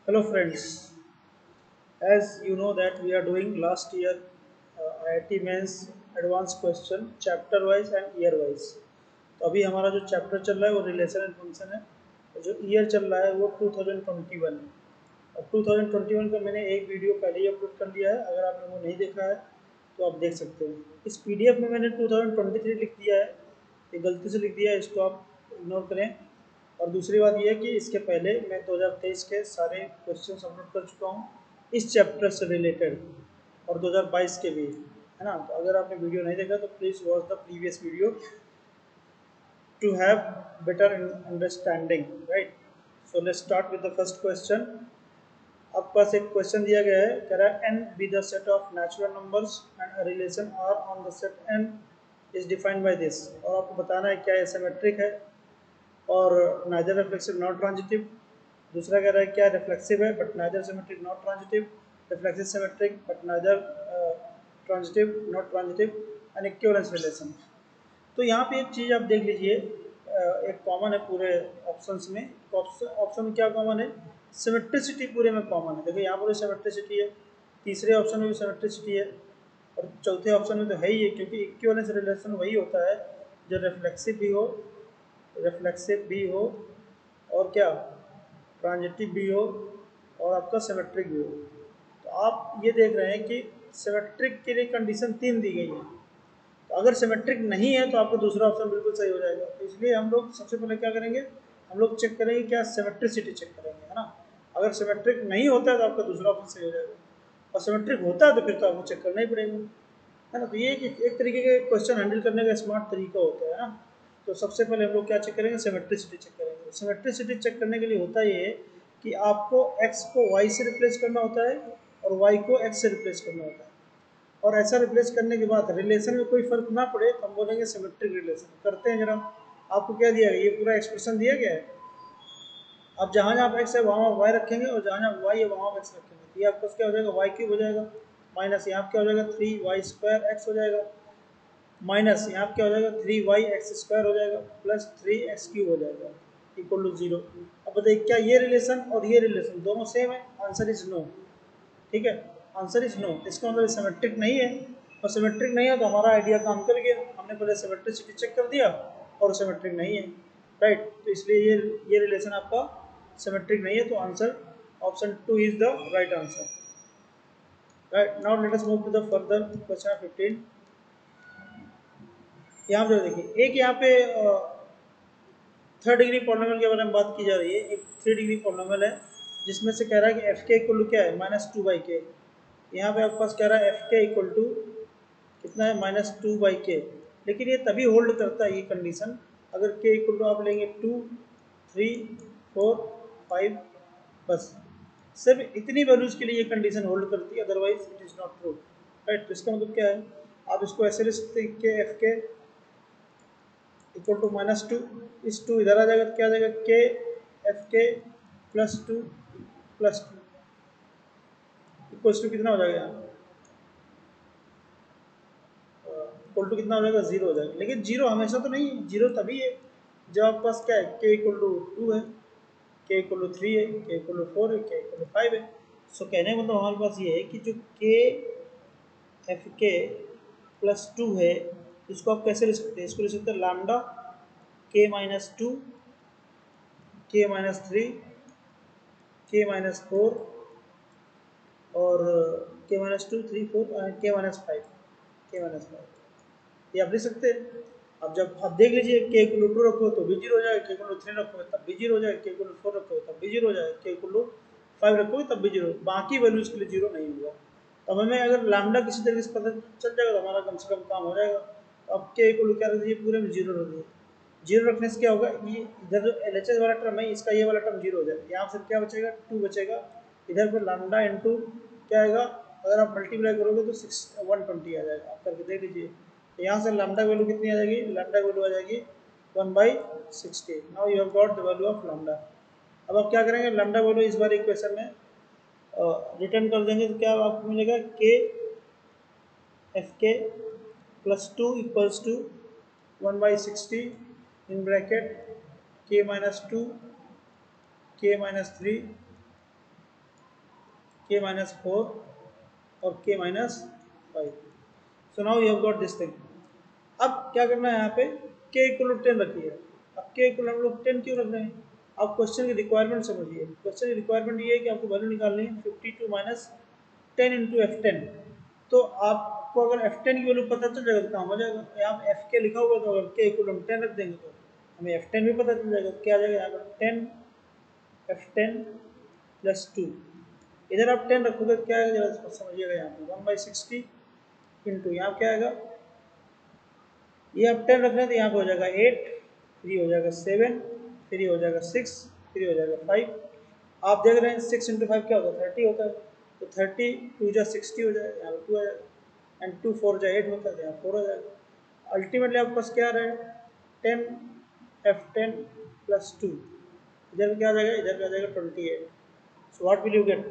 Hello friends, as you know that we are doing last year IIT Mains advanced question chapter wise and year wise। तो अभी हमारा जो chapter चल रहा है वो रिलेशन एंड फंक्शन है और जो ईयर चल रहा है वो 2021 है। और 2021 का मैंने एक वीडियो पहले ही अपलोड कर दिया है, अगर आपने वो नहीं देखा है तो आप देख सकते हैं। इस पीडीएफ में मैंने 2023 लिख दिया है, ये गलती से लिख दिया है, इसको आप इग्नोर करें। और दूसरी बात यह है कि इसके पहले मैं 2023 के सारे क्वेश्चन अपलोड कर चुका हूँ इस चैप्टर से रिलेटेड, और 2022 के भी, है ना। तो अगर आपने वीडियो नहीं देखा तो please watch the previous video to have better understanding, right. So let's start with the first question. आपके पास एक क्वेश्चन दिया गया है, कह रहा है n be the set of natural numbers and a relation r on the set n is defined by this. और आपको बताना है क्या ये सिमेट्रिक है और नाइदर रिफ्लेक्सिव नॉट ट्रांजिटिव। दूसरा कह रहा है क्या रिफ्लेक्सिव है but neither symmetric not transitive, reflexive symmetric but neither transitive not transitive, and equivalence relation. तो यहाँ पे एक चीज़ आप देख लीजिए, एक कॉमन है पूरे ऑप्शंस में। ऑप्शन में क्या कॉमन है? सिमेट्रिसिटी पूरे में कॉमन है। देखिए यहाँ पर भी सिमेट्रिसिटी है, तीसरे ऑप्शन में भी सिमेट्रिसिटी है, और चौथे ऑप्शन में तो है ही है, क्योंकि इक्विवेलेंस रिलेशन वही होता है जो रिफ्लेक्सिव भी हो और क्या ट्रांजिटिव भी हो और आपका सिमेट्रिक भी हो। तो आप ये देख रहे हैं कि सिमेट्रिक के लिए कंडीशन 3 दी गई है। तो अगर सिमेट्रिक नहीं है तो आपका दूसरा ऑप्शन बिल्कुल सही हो जाएगा। तो इसलिए हम लोग सबसे पहले क्या करेंगे, हम लोग चेक करेंगे क्या सिमेट्रिसिटी चेक करेंगे, है ना। अगर सिमेट्रिक नहीं होता है तो आपका दूसरा ऑप्शन सही हो जाएगा, और सिमेट्रिक होता है तो फिर तो आपको चेक करना ही पड़ेगा, है ना। तो ये एक तरीके के क्वेश्चन हैंडल करने का स्मार्ट तरीका होता है ना। तो सबसे पहले हम लोग क्या चेक करेंगे, सिमेट्रिसिटी चेक करेंगे। सिमेट्रिसिटी चेक करने के लिए होता ये है कि आपको x को y से रिप्लेस करना होता है और y को x से रिप्लेस करना होता है, और ऐसा रिप्लेस करने के बाद रिलेशन में कोई फर्क ना पड़े तो हम बोलेंगे सिमेट्रिक रिलेशन। करते हैं जरा। आपको क्या दिया गया, ये पूरा एक्सप्रेशन दिया गया है। अब जहाँ जहाँ एक्स है वहाँ वाई रखेंगे, और जहाँ जहाँ वाई है वहाँ एक्स रखेंगे। तो ये आपका क्या हो जाएगा, वाई क्यूब हो जाएगा, माइनस यहाँ क्या हो जाएगा 3y² हो जाएगा, माइनस यहाँ क्या हो जाएगा 3y² हो जाएगा, प्लस 3x³ हो जाएगा, इक्वल टू 0। अब बताइए क्या ये रिलेशन और ये रिलेशन दोनों सेम है? Answer is no. ठीक है, आंसर इज नो। इसका मतलब सिमेट्रिक नहीं है, और सिमेट्रिक नहीं है तो हमारा आइडिया काम कर गया। हमने पहले सिमेट्रिसिटी चेक कर दिया और सिमेट्रिक नहीं है, राइट। तो इसलिए ये रिलेशन आपका सिमेट्रिक नहीं है, तो answer option 2 is the right answer, right. Now let us move to the further question 15। यहाँ पे देखिए, एक यहाँ पे थर्ड डिग्री पॉलिनोमियल के बारे में बात की जा रही है। एक 3 डिग्री पॉलिनोमियल है जिसमें से कह रहा है कि एफ के इक्वल टू क्या है, -2/k। यहाँ पे आपके पास कह रहा है एफ के इक्वल टू कितना है, -2/k। लेकिन ये तभी होल्ड करता है ये कंडीशन अगर के इक्वल टू आप लेंगे 2, 3, 4, 5, बस सिर्फ इतनी वैल्यूज के लिए ये कंडीशन होल्ड करती है, otherwise it is not true, right. तो इसका मतलब क्या है, आप इसको ऐसे लिख सकते हैं के एफ के इक्वल टू -2, इस 2 इधर आ जाएगा तो क्या आ जाएगा, के एफ के +2 +2 इक्वल्स टू कितना हो जाएगा यहाँ, इक्वल टू कितना हो जाएगा, 0 हो जाएगा। लेकिन 0 हमेशा तो नहीं है, 0 तभी है जब आपके पास क्या है, के इक्वल टू 2 है, के इक्वल टू 3 है, के इक्वल टू 4 है, के इक्वल टू 5 है। सो कहने का मतलब हमारे पास ये है कि जो के एफ के +2 है, इसको आप कैसे लिख सकते हैं, इसको लिख सकते हैं लैम्डा k-2, k-3, k-4 और k-2, 3, 4 k-5, ये आप लिख सकते हैं। अब जब आप देख लीजिए के इक्वल टू 2 रखो तो भी 0 हो जाएगा, के इक्वल टू 3 रखोगे तब भी 0 हो जाएगा, के इक्वल टू 4 रखोगे तब भी 0 हो जाएगा, के इक्वल टू 5 रखोगे तब भी 0, बाकी वैल्यूज के लिए 0 नहीं होगा। तब हमें अगर लैम्डा किसी तरीके से पता चल जाएगा तो हमारा कम से कम काम हो जाएगा। तो अब के इक्वल टू क्या रख दीजिए, पूरे में 0 रख दीजिए। 0 रखने से क्या होगा, ये इधर जो LHS वाला टर्म है इसका ये वाला टर्म 0 हो जाएगा, यहाँ से क्या बचेगा 2 बचेगा, इधर पर लैम्डा इंटू क्या आएगा, अगर आप मल्टीप्लाई करोगे तो 120 आ जाएगा। आप करके देख लीजिए। तो यहाँ से लैम्डा वैल्यू कितनी आ जाएगी, लैम्डा वैल्यू आ जाएगी 1/60। Now you have got the value of lambda. अब आप क्या करेंगे, लैम्डा वैल्यू इस बार इक्वेशन में रिटर्न कर देंगे तो क्या आपको मिलेगा, के F K +2 equals to 1/60 in bracket k-2, k-3, k minus 4 और k minus 5। So now you have got this thing. अब क्या करना है यहाँ पे, k इक्वल टू 10 रखिए। अब k इक्वल टू 10 क्यों रख रहे हैं? आप क्वेश्चन की रिक्वायरमेंट समझिए। क्वेश्चन की रिक्वायरमेंट ये है कि आपको वैल्यू निकालनी है 52 माइनस 10 इंटू F10। तो आपको अगर F10 की वैल्यू पता चल जाएगा तो काम हो जाएगा। यहाँ पे Fk लिखा हुआ है, तो अगर k इक्वल टू 10 रख देंगे तो हमें F10 भी पता चल जाएगा। क्या आ जाएगा यहाँ पर 10 F10 प्लस 2। इधर आप 10 रखोगे तो क्या आएगा, जरा समझिएगा। यहाँ पे 1/60 इंटू यहाँ क्या आएगा, ये आप 10 रख रहे हैं तो यहाँ पे हो जाएगा 8, फिर ये हो जाएगा 7, फिर ये हो जाएगा 6, फिर ये हो जाएगा 5। आप देख रहे हैं 6 इंटू 5 क्या होता है, 30 होता है। तो 30 2 जा 60 हो जाएगा, यहाँ पर 2 आ जाएगा। एंड 2 4 जा 8 होता है, तो यहाँ 4 हो जाएगा। अल्टीमेटली आपके पास क्या आ रहा है, 10 F10 प्लस 2। इधर क्या आ जाएगा, इधर क्या आ जाएगा 28। So what will you get,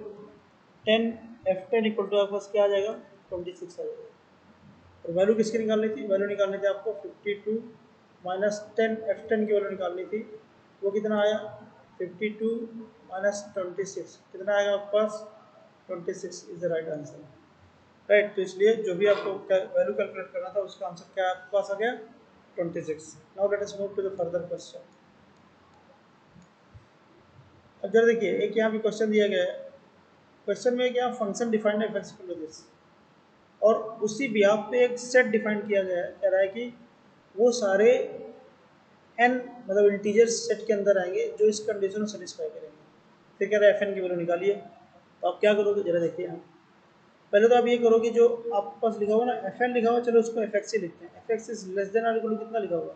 10 F10 equal to आपके पास क्या आ जाएगा 26 आ जाएगा। और वैल्यू किसकी निकालनी थी, वैल्यू निकालनी थी आपको 52 माइनस 10 F10 की वैल्यू निकालनी थी। वो कितना आया 52 माइनस 26, कितना आएगा आपके पास 26 is the right answer. Right, तो इसलिए जो भी आपको वैल्यू कैलकुलेट करना था उसका आंसर क्या आपके पास आ गया 26। Now let us move to the further question. अब जरा देखिए, एक यहाँ पे क्वेश्चन दिया गया है। क्वेश्चन में क्या function defined F X equal to this, और उसी बिहाफ पे एक सेट डिफाइन किया गया है। कह रहा है कि वो सारे n मतलब इंटीजर सेट के अंदर आएंगे जो इस कंडीशन को सेटिस्फाई करेंगे। फिर कह रहा है fn की वैल्यू निकालिए। तो आप क्या करोगे, जरा देखिए। यहाँ पहले तो आप ये करोगे, जो आपके पास लिखा हुआ ना fn लिखा हुआ, चलो उसको fx ही लिखते हैं। fx इज लेस देन और इक्वल टू कितना लिखा हुआ,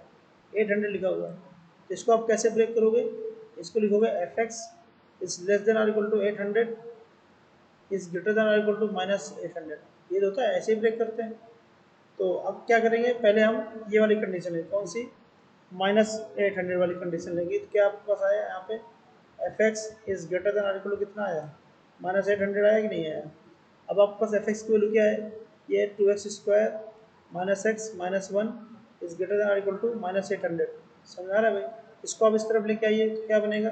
800 लिखा हुआ है। तो इसको आप कैसे ब्रेक करोगे, इसको लिखोगे fx इज लेस देन और equal to 800 is greater than और इक्वल टू माइनस 800। ये होता है, ऐसे ही ब्रेक करते हैं। तो अब क्या करेंगे, पहले हम ये वाली कंडीशन है, कौन सी, -800 वाली कंडीशन लेंगे। तो क्या आपके पास आया यहाँ पे F X is greater than or equal to कितना आया, -800 आया कि नहीं आया। अब आपके पास एफ एक्स की वैल्यू क्या है, ये 2x² minus X minus 1 is greater than or equal to -800। समझ आ रहा है भाई। इसको आप इस तरफ लेके आइए तो क्या बनेगा,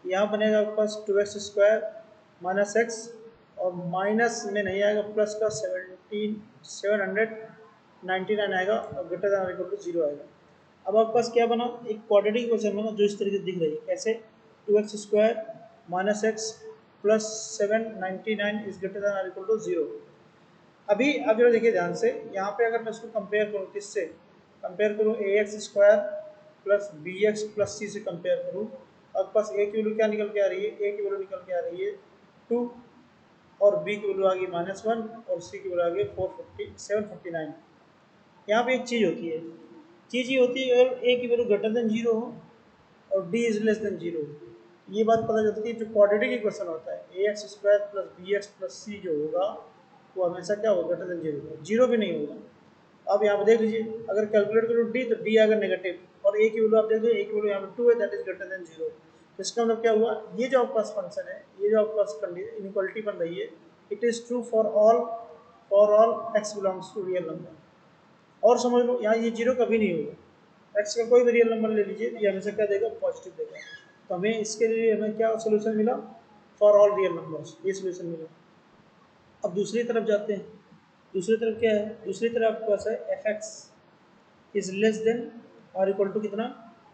यहाँ बनेगा आपके पास 2x² माइनस एक्स, और माइनस में नहीं आएगा, प्लस का 799 आएगा, और ग्रेटर देन इक्वल टू 0 आएगा। अब आपके पास क्या बना, एक क्वाड्रेटिक इक्वेशन बना जो इस तरीके से दिख रही है। कैसे, 2x² minus X plus 799 is greater than equal to 0। अभी अब जरा देखिए ध्यान से, यहाँ पे अगर मैं इसको कंपेयर करूँ, किससे कंपेयर करूँ, ax² plus bx plus c से कंपेयर करूँ, आपके पास a की वैल्यू क्या निकल के आ रही है, a की वैल्यू निकल के आ रही है 2, और b की वैल्यू आ गई -1, और c की वैल्यू आ गई 749। यहाँ पे एक चीज़ होती है, चीज़ ये होती है अगर a की वैल्यू ग्रेटर देन 0 हो और d इज लेस देन 0, ये बात पता चलती है। जो क्वाड्रेटिक इक्वेशन होता है ax² plus bx plus c जो होगा वो हमेशा क्या होगा, ग्रेटर देन 0, 0 भी नहीं होगा। अब यहाँ पे देख लीजिए, अगर कैलकुलेट करो d तो d आएगा नेगेटिव, और a की वैल्यू आप देख लीजिए, a की वैल्यू यहाँ पे 2 है, दैट इज ग्रेटर देन 0। तो इसका मतलब क्या हुआ, ये जो आपके पास फंक्शन है, ये जो आपके पास इनइक्वालिटी बन रही है, it is true for all x belongs to real number. और समझ लो यहाँ ये 0 कभी नहीं होगा, x का कोई भी रियल नंबर ले लीजिए, ये हमेशा क्या देगा, पॉजिटिव देगा। तो हमें इसके लिए हमें क्या सोल्यूशन मिला, फॉर ऑल रियल नंबर्स, ये सोल्यूशन मिला। अब दूसरी तरफ जाते हैं, दूसरी तरफ क्या है, दूसरी तरफ आपके पास है F X is less than और इक्वल टू कितना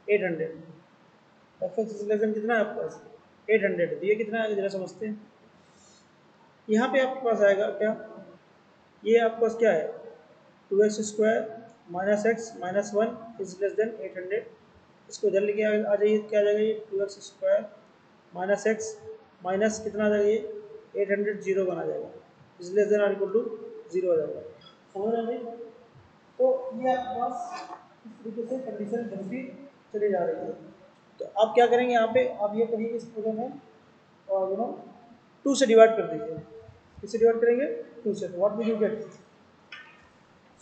800। F X is less then कितना है आपके पास 800, तो ये कितना है जरा समझते हैं। यहाँ पे आपके पास आएगा क्या, ये आपके पास क्या है 2x² minus X minus 1 is less then 800। इसको इधर लेके आ जाइए, क्या आ जाएगा ये 2x² माइनस एक्स माइनस कितना आ जाएगा ये 800, 0 बना जाएगा, इज लेस देन और इक्वल टू 0 आ जाएगा। समझ रहे हैं। तो ये आपके पास इस तरीके से कंडीशन बनती चली जा रही है। तो आप क्या करेंगे, यहाँ पे आप ये करिए इस पूरे में, और 2 से डिवाइड कर दीजिए। किससे डिवाइड करेंगे, 2 से। तो what will you gate,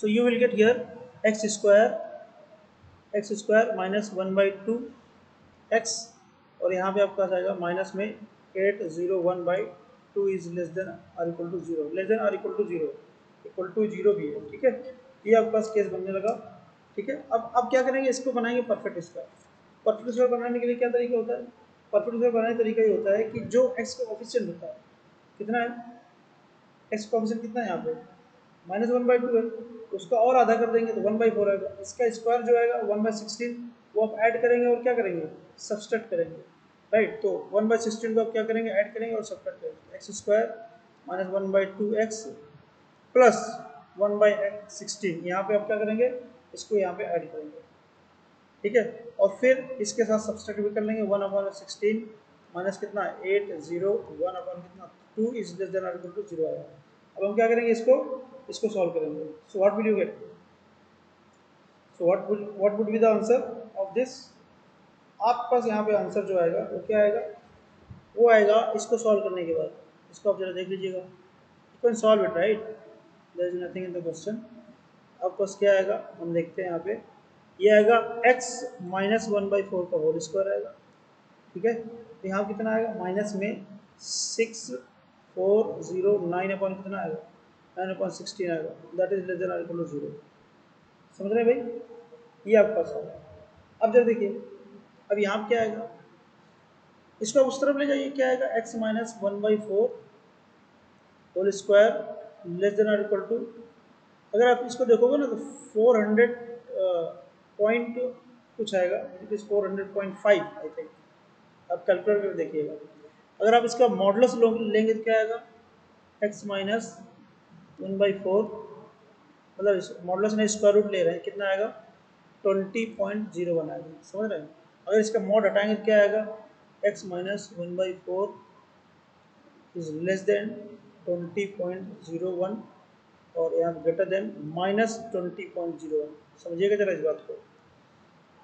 so you will get here x² minus 1/2 x, और यहाँ पे आपका आएगा माइनस में 801/2 इज लेस देन और इक्वल टू 0, लेस देन और इक्वल टू 0, इक्वल टू 0 भी है। ठीक है, ये आपके पास केस बनने लगा। ठीक है, अब क्या करेंगे, इसको बनाएंगे परफेक्ट स्क्वायर। परफेक्ट स्क्वायर बनाने के लिए क्या तरीका होता है, परफेक्ट स्क्वायर बनाने का तरीका ये होता है कि जो x का कोफिशिएंट होता है, कितना है, एक्स कोफिशिएंट कितना है यहाँ पे, -1/2 है, उसका और आधा कर देंगे तो 1/4 आएगा। इसका स्क्वायर जो आएगा 1/16, वो आप ऐड करेंगे और क्या करेंगे, सब्सट्रैक्ट करेंगे, राइट। तो 1/16 को आप क्या करेंगे, ऐड करेंगे और सब्सट्रैक्ट करेंगे, एक्स स्क्वायर -1/2x प्लस 1/16, यहाँ पे आप क्या करेंगे, इसको यहाँ पे ऐड करेंगे, ठीक है। और फिर इसके साथ सब्सट्रैक्ट भी कर लेंगे, 1/16 माइनस कितना 8 0 1 अपॉन कितना 2 इज लेस देन और इक्वल टू 0 आएगा। अब हम क्या करेंगे, इसको सॉल्व करेंगे। सो what will you gate, so what would be the answer of this, आपके पास यहाँ पे आंसर जो आएगा वो क्या आएगा, वो आएगा इसको सॉल्व करने के बाद, इसको आप जरा देख लीजिएगा, you can solve it right, there is nothing in the question. आपके पास क्या आएगा, हम देखते हैं यहाँ पे, ये आएगा x -1/4 का होल स्क्वायर आएगा, ठीक है। तो यहाँ कितना आएगा, माइनस में 6409 अपॉन कितना आएगा, 9/16 आएगा, दैट इज लेस देन और इक्वल टू 0। समझ रहे हैं भाई, ये आपका सवाल है। अब जब देखिए, अब यहाँ पे क्या आएगा, इसको उस तरफ ले जाइए, क्या आएगा, x -1/4 whole square less than और इक्वल टू, अगर आप इसको देखोगे ना तो 400 पॉइंट कुछ आएगा, इट इज 400.5 आई थिंक, आप कैलकुलेट करके देखिएगा। अगर आप इसका मॉडुलस लेंगे तो क्या आएगा, x -1/4, मतलब मॉडुलस में स्क्वायर रूट ले रहे हैं, कितना आएगा 20.01 आएगा, समझ रहे हैं। अगर इसका मॉड हटाएंगे तो क्या आएगा, x -1/4 इज लेस देन 20.01 और यहाँ ग्रेटर देन -20.01, समझिएगा जरा इस बात को।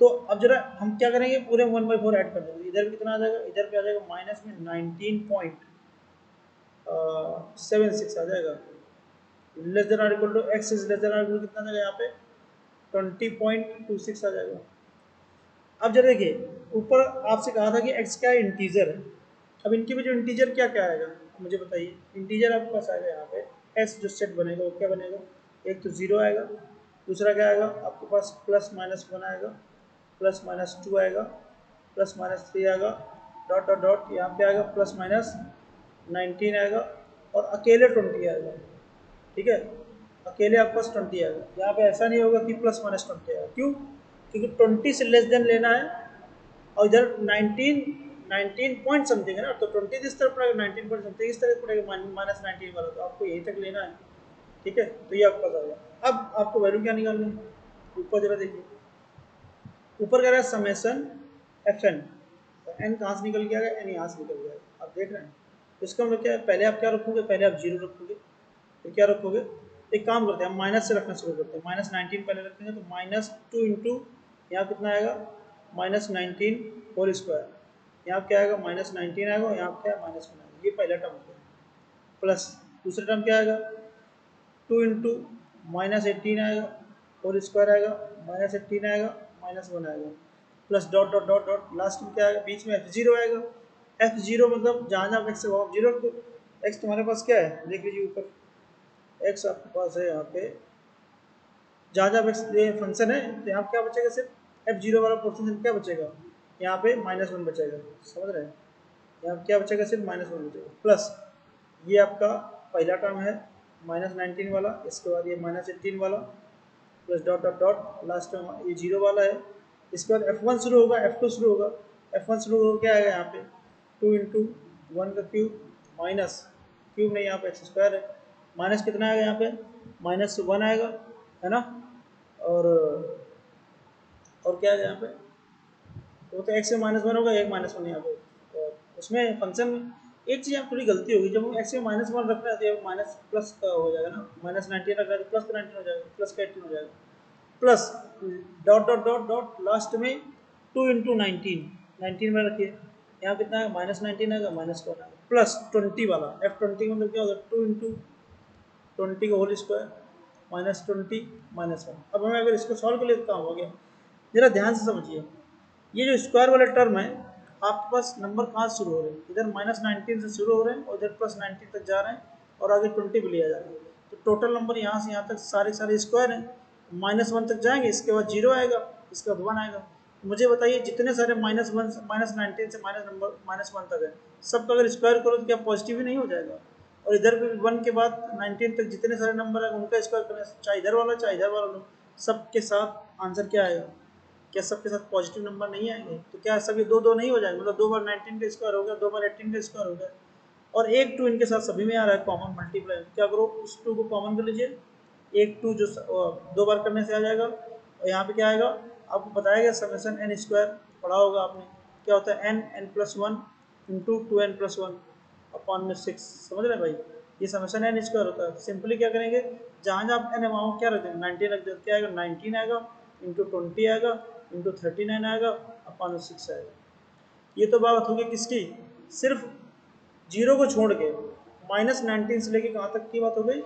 तो अब जरा हम क्या करेंगे, पूरे 1/4 ऐड कर देंगे, इधर भी कितना आ जाएगा, इधर पे आ जाएगा माइनस में 19.76 आ जाएगा, लेस देन और equal to X is less than और इक्वल कितना आ जाएगा यहाँ पे 20.26 आ जाएगा। अब जरा देखिए, ऊपर आपसे कहा था कि एक्स क्या इंटीजर है, अब इनके भी जो इंटीजर क्या क्या आएगा मुझे बताइए। इंटीजर आपके पास आएगा यहाँ पे एस जो सेट बनेगा वो क्या बनेगा, एक तो 0 आएगा, दूसरा क्या आएगा आपके पास +-1 आएगा, +-2 आएगा, +-3 आएगा, डॉट डॉट डॉट यहाँ पे आएगा +-19 आएगा और अकेले 20 आएगा, ठीक है। अकेले आपके पास 20 आएगा, यहाँ पे ऐसा नहीं होगा कि +-20 आएगा, क्यों, क्योंकि 20 से लेस देन लेना है और इधर 19 पॉइंट समथिंग है ना, तो 20 इस तरफ पड़ेगा, 19 पॉइंट समथिंग इस तरफ पड़ेगा, -19 वाला, तो आपको यहीं तक लेना है, ठीक है। तो ये आपका आएगा। अब आपको वैल्यू क्या निकालनी है, ऊपर जरा देखिए, ऊपर कह रहा है समेसन FN, एन कहाँ से निकल गया, एन यहाँ से निकल गया, आप देख रहे हैं। तो इसका मतलब क्या है, पहले आप क्या रखोगे, पहले आप 0 रखोगे, फिर क्या रखोगे, एक काम करते हैं हम माइनस से रखना शुरू करते हैं, -19 पहले रखेंगे तो -2 इंटू यहाँ कितना आएगा -19 होल स्क्वायर, यहाँ क्या आएगा -19 आएगा और यहाँ क्या है -1 आएगा, ये पहला टर्म है, प्लस दूसरा टर्म क्या आएगा 2 इंटू -18 आएगा होल स्क्वायर आएगा, -18 आएगा -1 आएगा, plus dot dot dot dot last में क्या आएगा, बीच में f0 आएगा, f0 मतलब जहाँ जहाँ x है वहाँ 0 रख दो। x तुम्हारे पास क्या है देख लीजिए ऊपर, x आपके पास है यहाँ पे, जहाँ जहाँ ये फंक्शन है तो यहाँ क्या बचेगा, सिर्फ f0 वाला पोर्शन क्या बचेगा, यहाँ पे -1 बचेगा, समझ रहे हैं, यहाँ क्या बचेगा, सिर्फ -1 बचेगा, प्लस ये आपका पहला टर्म है -19 वाला, इसके बाद ये -18 वाला, plus dot dot dot last में ये 0 वाला है, इसके बाद f1 शुरू होगा, f2 शुरू होगा, f1 शुरू होगा क्या आएगा यहाँ पे 2 इंटू 1 का क्यूब माइनस क्यूब नहीं यहाँ पे एक्स स्क्वायर है, माइनस कितना आएगा यहाँ पे -1 आएगा, है ना, और क्या है यहाँ पे, वो तो x में -1 होगा, एक -1 यहाँ पे, और उसमें फंक्शन एक चीज़ यहाँ थोड़ी गलती होगी, जब हम x में -1 रख रहे हैं तो माइनस प्लस का हो जाएगा ना, -19 रख रहे हैं तो प्लस का 19 हो जाएगा, प्लस का 18 हो जाएगा, plus dot dot dot dot last में 2 इंटू 19 में रखिए, यहाँ कितना है -19 आएगा, -1 आएगा, प्लस 20 वाला f20 मतलब क्या होगा 2 इंटू 20 का होल स्क्वायर -20 -1। अब हमें अगर इसको सॉल्व कर लेते काम हो गया, जरा ध्यान से समझिए, ये जो स्क्वायर वाले टर्म है आपके पास नंबर कहाँ से शुरू हो रहे हैं, इधर -19 से शुरू हो रहे हैं और इधर +19 तक जा रहे हैं और आगे 20 भी लिया जा रहा है, तो टोटल नंबर यहाँ से यहाँ तक सारे स्क्वायर हैं, -1 तक जाएंगे, इसके बाद 0 आएगा, इसके बाद 1 आएगा। मुझे बताइए जितने सारे -1 -19 से -1 तक है, सबका अगर स्क्वायर करो तो क्या पॉजिटिव ही नहीं हो जाएगा, और इधर भी 1 के बाद 19 तक जितने सारे नंबर है उनका स्क्वायर करना, चाहे इधर वाला चाहे इधर वाला लो, सबके साथ आंसर क्या आएगा? क्या सबके साथ पॉजिटिव नंबर नहीं आएंगे? तो क्या सभी दो दो नहीं हो जाएंगे? मतलब 2 बार 19 का स्क्वायर हो गया, 2 बार 18 का स्क्वायर हो गया, और एक 2 इनके साथ सभी में आ रहा है कॉमन मल्टीप्लाई। क्या करो, उस 2 को कॉमन कर लीजिए, एक 2 जो 2 बार करने से आ जाएगा, और यहाँ पे क्या आएगा आपको बताया गया समेशन एन स्क्वायर, पढ़ा होगा आपने, क्या होता है n+1 इंटू 2n+1 अपॉन में 6, समझ रहे भाई? ये समेशन एन स्क्वायर होता है। सिंपली क्या करेंगे, जहाँ जहाँ एन अमाउंट क्या रख देंगे 19 रख देते, क्या आएगा 19 आएगा इंटू 20 आएगा इंटू 39 आएगा अपॉन में 6 आएगा। ये तो बात होगी किसकी, सिर्फ जीरो को छोड़ के, -19 से लेके कहाँ तक की बात हो गई,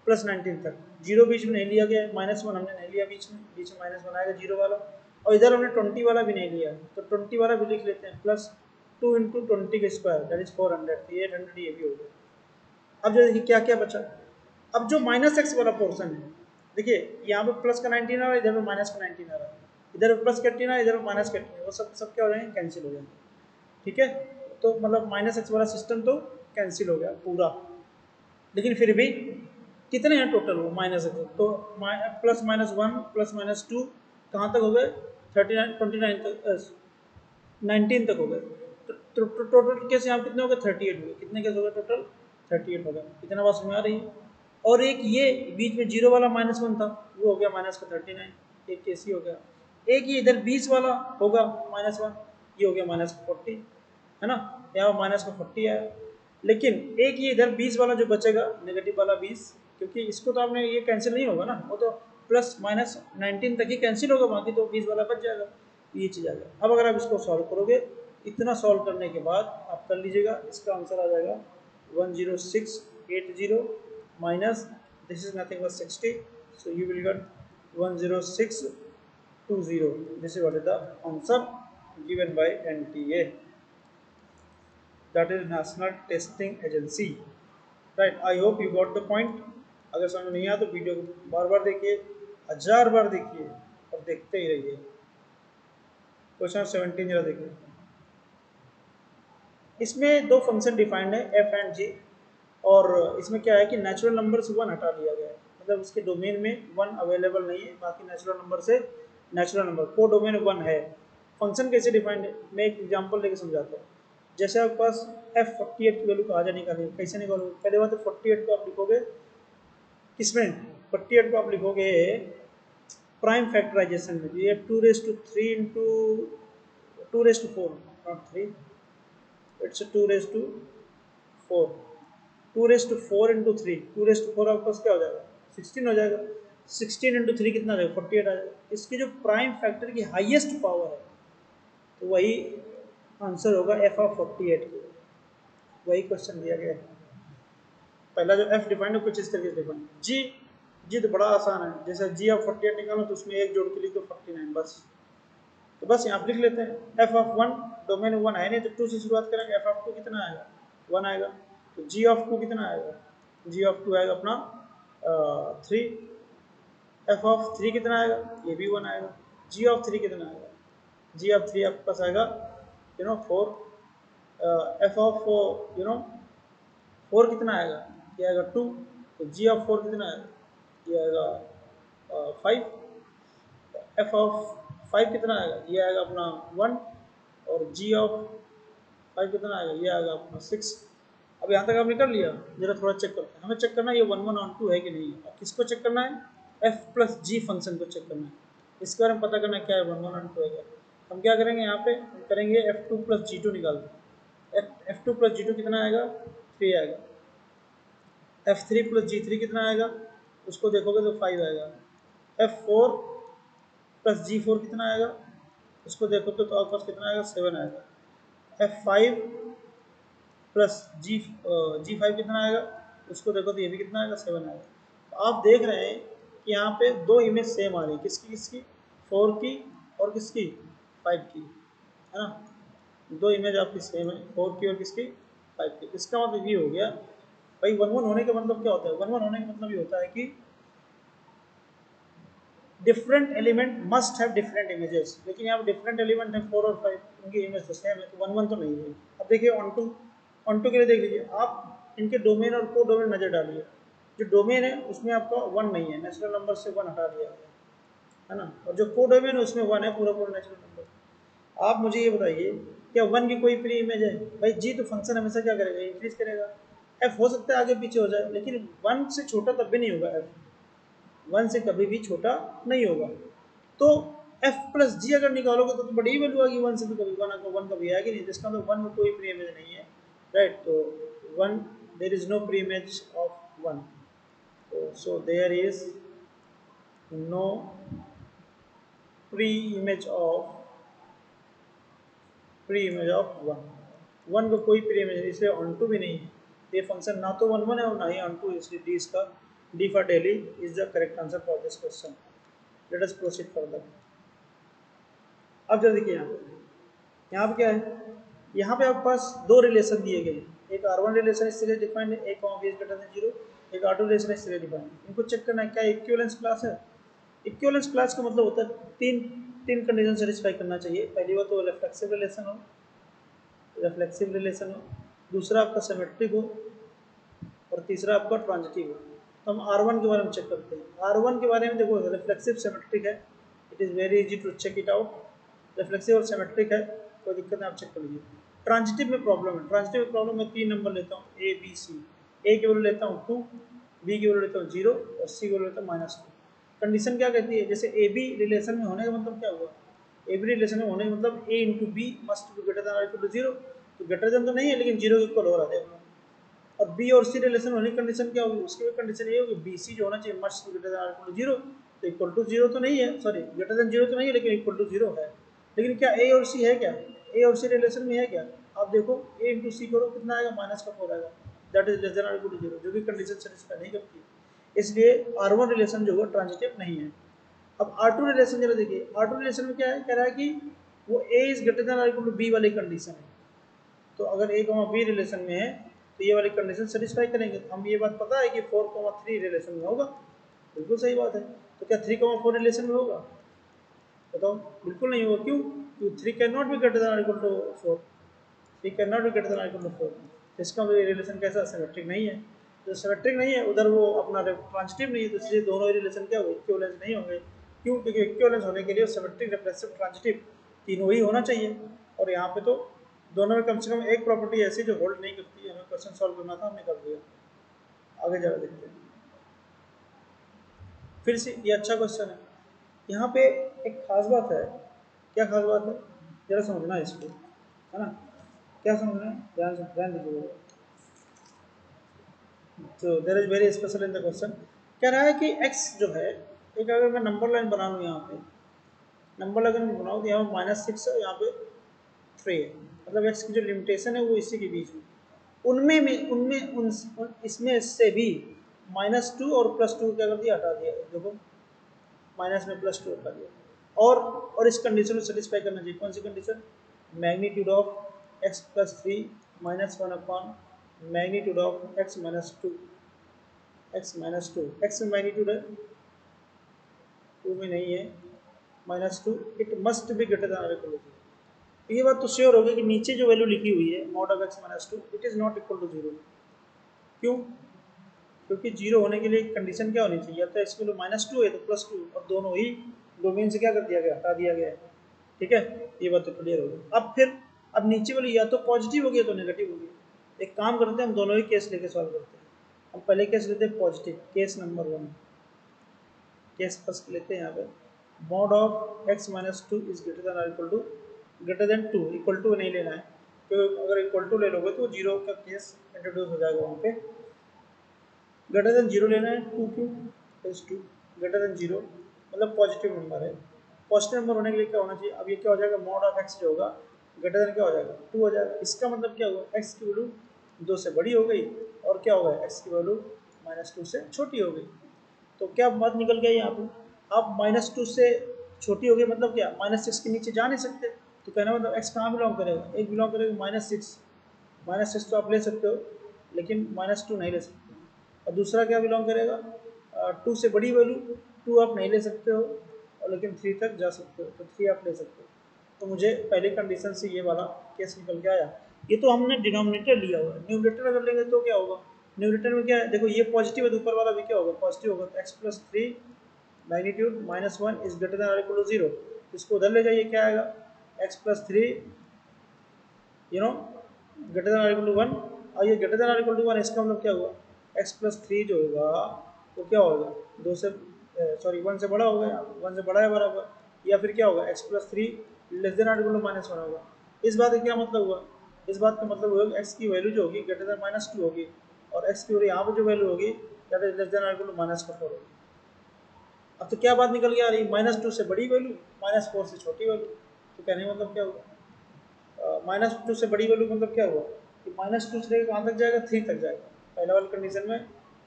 +19 तक। जीरो बीच में नहीं लिया गया, -1 हमने नहीं लिया बीच में -1 आएगा जीरो वाला, और इधर हमने 20 वाला भी नहीं लिया, तो 20 वाला भी लिख लेते हैं, +2 इंटू 20 का स्क्वायर दैट इज 400, 800 ये भी हो गया। अब जो देखिए क्या क्या बचा, अब जो -x वाला पोर्शन है, देखिए यहाँ पे प्लस का 19 आ रहा है, इधर पे माइनस का 19 आ रहा है, इधर पे प्लस का 18 आ रहा है, इधर पे माइनस का 18, वो सब सब क्या हो जाएंगे, कैंसिल हो जाएंगे। ठीक है, तो मतलब -x वाला सिस्टम तो कैंसिल हो गया पूरा, लेकिन फिर भी कितने हैं टोटल वो -x, तो +-1 +-2 कहाँ तक हो गए, 39 29 तक 19 तक हो गए, तो टोटल केस यहाँ कितने हो गए, 38 हो गए। कितने केस हो गए टोटल, 38 हो गए। इतना बात समझ आ रही है? और एक ये बीच में जीरो वाला -1 था, वो हो गया -39, एक केस ही हो गया। एक ये इधर 20 वाला होगा -1, ये हो गया -40, है ना, यहाँ -40 आया। लेकिन एक ये इधर 20 वाला जो बचेगा, नेगेटिव वाला 20, क्योंकि इसको तो आपने ये कैंसिल नहीं होगा ना, वो तो +-19 तक ही कैंसिल होगा, बाकी तो 20 वाला बच जाएगा, ये चीज़ आ गया। अब अगर आप इसको सॉल्व करोगे, इतना सॉल्व करने के बाद आप कर लीजिएगा, इसका आंसर आ जाएगा 10680 minus this is nothing but 60, so you will get 10620, this is what is the answer given by NTA, that is National Testing Agency, right? I hope you got the point. अगर समझ नहीं आया तो video को बार बार देखिए, 1000 बार देखिए, और देखते ही रहिए। क्वेश्चन 17 जरा देखिए, इसमें दो फंक्शन डिफाइंड है f एंड g, और इसमें क्या है कि नेचुरल नंबर से 1 हटा लिया गया है, मतलब उसके डोमेन में 1 अवेलेबल नहीं है, बाकी नेचुरल नंबर से नेचुरल नंबर को डोमेन 1 है। फंक्शन कैसे डिफाइंड है, मैं एक एग्जांपल लेके समझाता हूँ। जैसे आपके पास f48 की वैल्यू कहाँ जा निकालेंगे, कैसे निकालोगे, पहले बात तो 48 को आप लिखोगे किसमें, 48 को आप लिखोगे प्राइम फैक्टराइजेशन में, ये 2⁵ इंटू 2⁴, नॉट 3, इट्स 2⁴, 2⁴ इंटू 3, 2⁴ आपके पास क्या हो जाएगा, 16 हो जाएगा, 16 इंटू 3 कितना आ जाएगा, 48 आ जाएगा। इसकी जो प्राइम फैक्टर की हाईएस्ट पावर है, तो वही आंसर होगा f48 की, वही क्वेश्चन दिया गया है। पहला जो f डिफाइंड है कुछ इस तरीके से डिफाइंड, जी तो बड़ा आसान है, जैसे g ऑफ 48 निकालो तो उसमें एक जोड़ के लिख दो 49 बस, तो बस यहाँ लिख लेते हैं f(1) डोमेन 1 है नहीं, तो 2 से शुरुआत करेंगे, f(2) कितना आएगा, 1 आएगा, तो g(2) कितना आएगा, g(2) आएगा अपना 3, f(3) कितना आएगा, ये भी 1 आएगा, g(3) कितना आएगा, g(3) आपके पास आएगा 4, f(4) कितना आएगा, ये आएगा 2, तो g(4) कितना आएगा, ये आएगा 5, f(5) कितना आएगा, ये आएगा अपना 1, और g(5) कितना आएगा, ये आएगा अपना 6। अब यहाँ तक आपने कर लिया, जरा थोड़ा चेक करते हैं, हमें चेक करना है ये 1 1 और 2 है कि नहीं है। किसको चेक करना है, f प्लस g फंक्शन को चेक करना है, इसके बारे में पता करना क्या है 1 1 और 2 है क्या। हम क्या करेंगे, यहाँ पे हम करेंगे f2 प्लस g2 निकालते हैं, f2 प्लस g2 कितना आएगा, 3 आएगा, f3 प्लस g3 कितना आएगा, उसको देखोगे तो 5 आएगा, f4 प्लस g4 कितना आएगा, उसको देखोगे तो आपके पास कितना आएगा, 7 आएगा, f5 प्लस g5 कितना आएगा, उसको देखो तो ये भी कितना आएगा, 7 आएगा। तो आप देख रहे हैं कि यहाँ पे दो इमेज सेम आ रही है, किसकी किसकी, 4 की और किसकी, 5 की, है ना, दो इमेज आपकी सेम है, 4 की और किसकी, 5 की। इसका मतलब ये हो गया भाई 1 1 होने का मतलब क्या होता है, 1 1 होने का मतलब ये होता है कि different element must have different images, लेकिन यहाँ पे डिफरेंट एलिमेंट है 4 और 5, उनकी इमेज तो सेम है, तो 1 1 तो नहीं है। अब देखिए ऑन टू के लिए देख लीजिए आप, इनके डोमेन और को डोमेन नज़र डालिए। जो डोमेन है उसमें आपका 1 नहीं है, नेचुरल नंबर से 1 हटा दिया गया है ना, और जो को डोमेन है उसमें 1 है, पूरा पूरा नेचुरल नंबर। आप मुझे ये बताइए, क्या 1 की कोई प्री इमेज है? भाई जी, तो फंक्शन हमेशा क्या करेगा, इंक्रीज करेगा। एफ हो सकता है आगे पीछे हो जाए, लेकिन 1 से छोटा तब भी नहीं होगा एफ, 1 से कभी भी छोटा नहीं होगा। तो एफ प्लस जी अगर निकालोगे तो बड़ी ही वैल्यू आएगी, 1 से तो कभी 1 कभी आएगी नहीं, जिसका मतलब 1 में कोई प्री इमेज नहीं है, राइट। तो 1, there is no pre image of 1, so there is no pre image of 1 को कोई प्री इमेज, इसलिए ऑन टू भी नहीं है। ये फंक्शन ना तो 1 1 है और ना ही ऑन टू, इसलिए डी इसका, D for daily is the correct answer for this question. Let us proceed further. अब जल्दी देखिए यहाँ पे क्या है, यहाँ पे आपके पास दो रिलेशन दिए गए हैं, एक R1 रिलेशन इस तरह डिफाइंड है, एक बी इज ग्रेटर देन 0, एक R2 रिलेशन इस तरह डिफाइंड है। इनको चेक करना है क्या इक्विवेलेंस क्लास है। इक्विवेलेंस क्लास का मतलब होता है तीन कंडीशन सेटिस्फाई करना चाहिए। पहली बात तो रिफ्लेक्सिव रिलेशन हो, दूसरा आपका सिमेट्रिक हो, और तीसरा आपका ट्रांजिटिव हो। तो हम R1 के बारे में चेक करते हैं। R1 के बारे में देखो, रिफ्लेक्सिव सिमेट्रिक है, it is very easy to check it out. Reflexive और सिमेट्रिक है, कोई दिक्कत नहीं, आप चेक कर लीजिए। ट्रांजिटिव में प्रॉब्लम है, ट्रांजिटिव में प्रॉब्लम में 3 नंबर लेता हूँ, ए बी सी। ए की वैल्यू लेता हूँ 2, बी की वैल्यू लेता हूँ 0, और सी की वैल्यू लेता हूँ -2। कंडीशन क्या कहती है, जैसे ए बी रिलेशन में होने का मतलब क्या हुआ, ए बी रिलेशन में होने का मतलब a into b must be greater than और इक्वल टू 0। तो ग्रेटर देन तो नहीं है, लेकिन 0 के इक्वल हो रहा है। और बी और सी रिलेशन होने की कंडीशन क्या होगी, उसकी भी कंडीशन ये होगी, बी सी जो होना चाहिए मस्ट बी ग्रेटर देन और इक्वल टू 0। तो इक्वल टू 0 तो नहीं है, सॉरी ग्रेटर देन 0 तो नहीं है, लेकिन इक्वल टू 0 है। लेकिन क्या ए और सी है, क्या ए और सी रिलेशन में है क्या? आप देखो ए इंटू सी करो, कितना आएगा, -4 आएगा, दैट इज लेस देन और इक्वल टू 0, जो भी कंडीशन सेटिस्फाई नहीं करती। इसलिए R1 रिलेशन जो है ट्रांजिटिव नहीं है। अब R2 रिलेशन जरा देखिए, R2 रिलेशन में क्या है, कह रहा है कि वो A इज ग्रेटर देन और इक्वल टू B वाली कंडीशन है। तो अगर A, B रिलेशन में है तो ये वाली कंडीशन सेटिस्फाई करेंगे। हम ये बात पता है कि 4, 3 रिलेशन में होगा, बिल्कुल सही बात है। तो क्या 3, 4 रिलेशन में होगा? बताओ, बिल्कुल नहीं होगा। क्यों? क्योंकि 3 can not be greater than और equal to 4, 3 can not be greater than और इक्वल टू 4। इसका रिलेशन कैसा, सिमेट्रिक नहीं है। तो सिमेट्रिक नहीं है, उधर वो अपना ट्रांजिटिव नहीं है, तो इसलिए दोनों रिलेशन क्या होंगे, इक्विवेलेंस नहीं होंगे। क्यों? क्योंकि इक्विवेलेंस होने के लिए सिमेट्रिक, रिफ्लेक्सिव, ट्रांजिटिव तीनों ही होना चाहिए, और यहाँ पे तो दोनों में कम से कम एक प्रॉपर्टी ऐसी जो होल्ड नहीं करती है। हमें क्वेश्चन सॉल्व करना था, हमने कर दिया। आगे जरा देखते हैं फिर से, ये अच्छा क्वेश्चन है। यहाँ पे एक खास बात है। क्या खास बात है, जरा समझना है इसको, है ना। क्या समझना है, ध्यान दीजिएगा। तो there is very special in the question. कह रहा है कि x जो है, एक अगर मैं नंबर लाइन बना लूँ, यहाँ पे नंबर लाइन बनाऊँ तो यहाँ पे -6 है, यहाँ पे 3 है, मतलब x की जो लिमिटेशन है वो इसी के बीच में, इसमें से भी -2 और +2 क्या कर दिया, हटा दिया। देखो माइनस में +2 हटा दिया। और इस कंडीशन को सेटिस्फाई करना चाहिए। कौन सी condition? Magnitude of x + 3 -1 upon magnitude of x - 2। x में मैग्नीट्यूड है, 2 में नहीं है, -2। It must be greater than और इक्वल टू 0। ये बात तो श्योर होगी कि नीचे जो वैल्यू लिखी हुई है mod of x - 2, it is not equal to 0। क्यों? क्योंकि 0 होने के लिए कंडीशन क्या होनी चाहिए, या तो x की वैल्यू -2 है तो +2, और दोनों ही डोमेन से क्या कर दिया गया, हटा दिया गया है। ठीक है, ये बात तो क्लियर होगी। अब नीचे वाली या तो पॉजिटिव होगी या तो नेगेटिव होगी। एक काम करते हैं, हम दोनों ही केस लेके सॉल्व करते हैं। हम पहले केस लेते हैं positive, case number 1, case first लेते हैं। यहाँ पे mod of x - 2 is greater than और इक्वल देन 2, इक्वल टू नहीं लेना है, क्योंकि अगर इक्वल टू ले लोगे तो 0 का केस इंट्रोड्यूस हो जाएगा वहाँ पे। ग्रेटर देन 0 लेना है, 2 क्यों, प्लस 2 ग्रेटर देन 0 मतलब पॉजिटिव नंबर है। पॉजिटिव नंबर होने के लिए क्या होना चाहिए, अब ये क्या हो जाएगा, mod ऑफ x जो होगा ग्रेटर देन क्या हो जाएगा, 2 हो जाएगा। इसका मतलब क्या हुआ, x की वैल्यू 2 से बड़ी हो गई, और क्या होगा, x की वैल्यू -2 से छोटी हो गई। तो क्या बात निकल गया यहाँ पे, आप -2 से छोटी हो गई मतलब क्या, -6 के नीचे जा नहीं सकते। तो कहना मतलब x कहाँ बिलोंग करेगा, एक बिलोंग करेगा -6 तो आप ले सकते हो, लेकिन -2 नहीं ले सकते। और दूसरा क्या बिलोंग करेगा, 2 से बड़ी वैल्यू, 2 आप नहीं ले सकते हो, और लेकिन 3 तक जा सकते हो, तो 3 आप ले सकते हो। तो मुझे पहली कंडीशन से ये वाला केस निकल के आया। ये तो हमने डिनोमिनेटर लिया हुआ है, न्यूमरेटर अगर लेंगे तो क्या होगा, न्यूमरेटर में क्या है, देखो ये पॉजिटिव है तो ऊपर वाला भी क्या होगा, पॉजिटिव होगा। तो x plus three magnitude minus one is greater than और इक्वल टू जीरो, इसको उधर ले जाइए, क्या आएगा, x plus three greater than और इक्वल टू वन, और ये ग्रेटर देन और इक्वल टू वन, इसका मतलब क्या हुआ, एक्स प्लस थ्री जो होगा वो क्या होगा, दो से सॉरी वन से बड़ा होगा, वन से बड़ा है बराबर, या फिर क्या होगा, x plus three less than और इक्वल टू माइनस वन होगा। इस बात का क्या मतलब हुआ, इस बात का मतलब हुआ कि एक्स की वैल्यू जो होगी ग्रेटर देन माइनस टू होगी, और एक्स की वैल्यू यहाँ पर जो वैल्यू होगी दैट इज लेस देन और इक्वल टू माइनस का फोर होगी। अब तो क्या बात निकल के आ रही, माइनस टू से बड़ी वैल्यू, माइनस फोर से छोटी वैल्यू, तो कहने का मतलब क्या हुआ, माइनस टू से बड़ी वैल्यू मतलब क्या हुआ कि माइनस टू से लेकर कहाँ तक जाएगा, थ्री तक जाएगा। पहले वाली कंडीशन में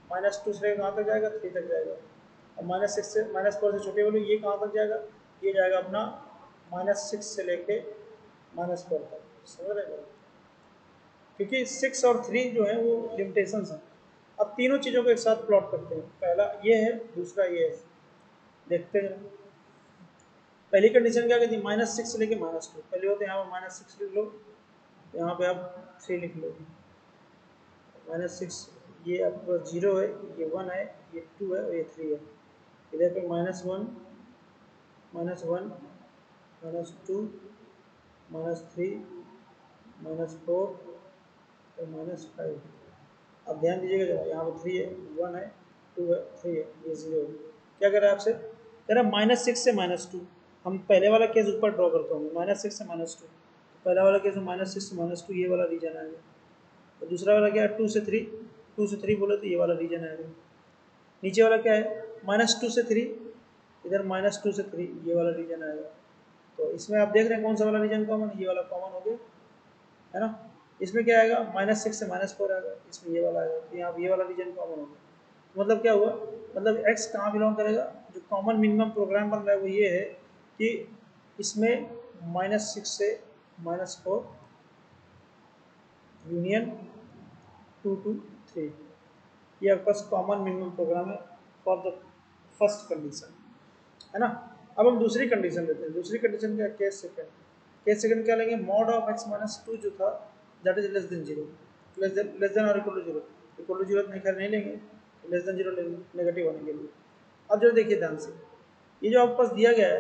माइनस टू से लेकर कहाँ तक जाएगा, थ्री तक जाएगा। और माइनस सिक्स से माइनस फोर से छोटी वैल्यू ये कहाँ तक जाएगा, ये जाएगा अपना माइनस सिक्स से लेके माइनस फोर तक, समझ रहे हो, क्योंकि सिक्स और थ्री जो है वो लिमिटेशंस हैं। अब तीनों चीज़ों को एक साथ प्लॉट करते हैं, पहला ये है, दूसरा ये है, देखते हैं। पहली कंडीशन क्या कहती है, माइनस सिक्स से लेके माइनस टू, पहले होते हैं यहाँ पर माइनस सिक्स लिख लो, यहाँ पे आप थ्री लिख लो, माइनस सिक्स ये आपका जीरो है, ये वन है, ये टू है और ये थ्री है। इधर पे minus one, minus one, minus two, minus three, minus four और माइनस फाइव। अब ध्यान दीजिएगा जरा, यहाँ पर थ्री है, वन है, टू है, थ्री है, ये जीरो है। क्या कह रहा है आपसे, कह रहा है माइनस सिक्स से माइनस टू। हम पहले वाला केस ऊपर ड्रॉ करता हूँ, माइनस सिक्स से माइनस टू, पहला वाला केस माइनस सिक्स से माइनस टू, ये वाला रीजन आएगा। और दूसरा वाला क्या है, टू से थ्री, टू से थ्री बोले तो ये वाला रीजन आएगा। नीचे वाला क्या है, माइनस टू से थ्री, इधर माइनस टू से थ्री, ये वाला रीजन आएगा। तो इसमें आप देख रहे हैं कौन सा वाला रीजन कॉमन, ये वाला कॉमन हो गया है ना। इसमें क्या आएगा, माइनस सिक्स से माइनस फोर आएगा, इसमें ये वाला आएगा, तो यहाँ ये वाला रीजन कॉमन हो गया। मतलब क्या हुआ, मतलब एक्स कहाँ बिलोंग करेगा, जो कॉमन मिनिमम प्रोग्राम बन रहा है वो ये है कि इसमें माइनस सिक्स से minus four union two to three, ये आपके पास कॉमन मिनिमम प्रोग्राम है फॉर द फर्स्ट कंडीशन, है ना। अब हम दूसरी कंडीशन लेते हैं, दूसरी कंडीशन क्या, केस सेकंड, केस सेकंड क्या लेंगे, mod of x minus two जो था that is less than zero, less than और equal to zero, equal to zero नहीं, खैर नहीं लेंगे, लेस देन जीरो लेंगे नेगेटिव होने के लिए। अब जो देखिए ध्यान से, ये जो आपके पास दिया गया है,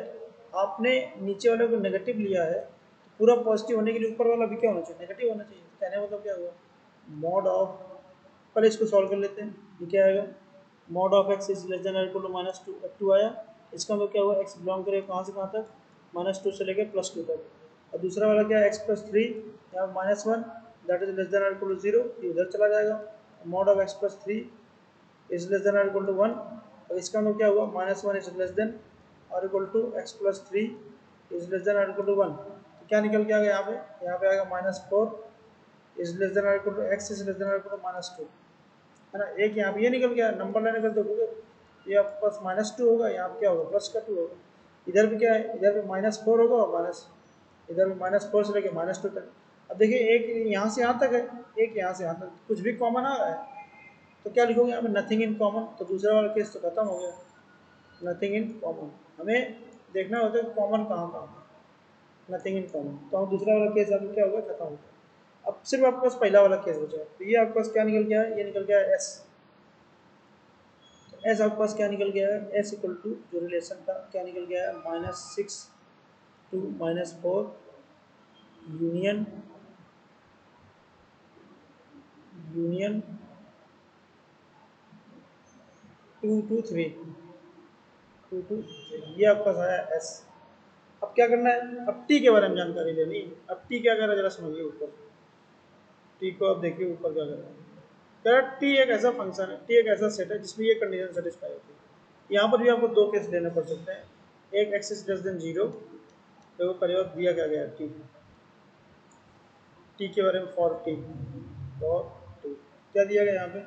आपने नीचे वाले को नेगेटिव लिया है, तो पूरा पॉजिटिव होने के लिए ऊपर वाला भी क्या होना चाहिए, नेगेटिव होना चाहिए। कहने का मतलब क्या हुआ, मॉड ऑफ, पहले इसको सॉल्व कर लेते हैं, ये क्या आएगा, mod of x is less than और equal to minus two, two आया, इसका मतलब क्या हुआ, एक्स बिलोंग करेगा कहाँ से कहाँ तक, माइनस टू से लेकर प्लस टू तक। और दूसरा वाला क्या है, एक्स प्लस थ्री या minus one that is less than और इक्वल टू जीरो, ये उधर चला जाएगा। Mod of x plus three is less than और इक्वल टू वन, और इसका मतलब क्या हुआ, minus one is less than और equal to x plus three is less than और इक्वल टू वन। तो क्या निकल के आ गया यहाँ पे आएगा minus four is less than और equal to X is less than और इक्वल टू माइनस टू, है ना। एक यहाँ पे ये निकल गया, नंबर लाइन अगर देखोगे ये आपके पास माइनस टू होगा, यहाँ पे क्या होगा, प्लस का टू होगा। इधर भी क्या है, इधर भी माइनस फोर होगा और माइनस, इधर भी माइनस फोर से लेकर माइनस टू तक। अब देखिए एक यहाँ से यहाँ तक है, एक यहाँ से यहाँ तक, कुछ भी कॉमन आ रहा है तो क्या लिखोगे यहाँ पे, नथिंग इन कॉमन, तो दूसरा वाला केस तो खत्म हो गया, नथिंग इन कॉमन। हमें देखना होता है कॉमन कहाँ कहाँ, नथिंग इन कॉमन, तो हम दूसरा वाला केस आपको क्या होगा, खत्म हो गया। अब सिर्फ आपके पास पहला वाला केस बचा है, तो ये आपके पास क्या निकल गया है, ये निकल गया है एस। एस आपके पास क्या निकल गया है, एस इक्वल टू जो रिलेशन था क्या निकल गया है, minus six to minus four union union two to three, two to three, ये आपके पास आया एस। अब क्या करना है, अब टी के बारे में जानकारी लेनी। अब टी क्या कर रहा है जरा समझिए, ऊपर टी को अब देखिए ऊपर क्या कर रहा है, कह रहा टी एक ऐसा फंक्शन है, टी एक ऐसा सेट है जिसमें ये कंडीशन सेटिस्फाई होती है। यहाँ पर भी आपको दो केस लेने पड़ सकते हैं, एक x is less than zero, देखो पहले दिया क्या गया टी, टी के बारे में फॉर टी, फॉर टी क्या दिया गया यहाँ पे,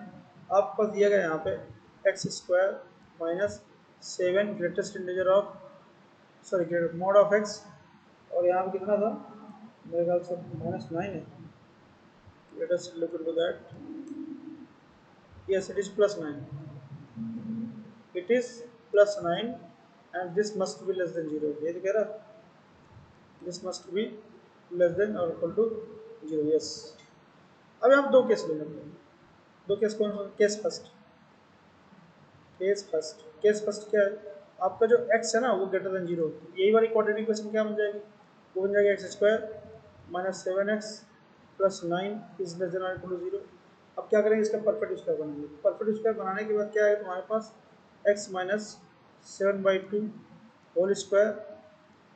आपके पास दिया गया यहाँ पे x square minus seven greatest integer of, sorry mod of x, और यहाँ पे कितना था, मेरे ख्याल से माइनस नाइन है, let us look into that, yes it is plus 9, it is plus 9 and this must be less than 0, ये तो कह रहा this must be less than or equal to zero, yes. अब आप दो केस ले लेंगे। दो केस कौन सा? केस फर्स्ट, केस फर्स्ट क्या है? आपका जो x है ना वो ग्रेटर देन जीरो, यही वाली क्वाड्रेटिक इक्वेशन क्या बन जाएगी? वो बन जाएगी X square minus 7x plus 9 is less than equal to zero. अब क्या करेंगे? इसका परफेक्ट स्क्वायर बनाएंगे। परफेक्ट स्क्वायर बनाने के बाद क्या है तुम्हारे पास? x माइनस 7/2 होल स्क्वायर,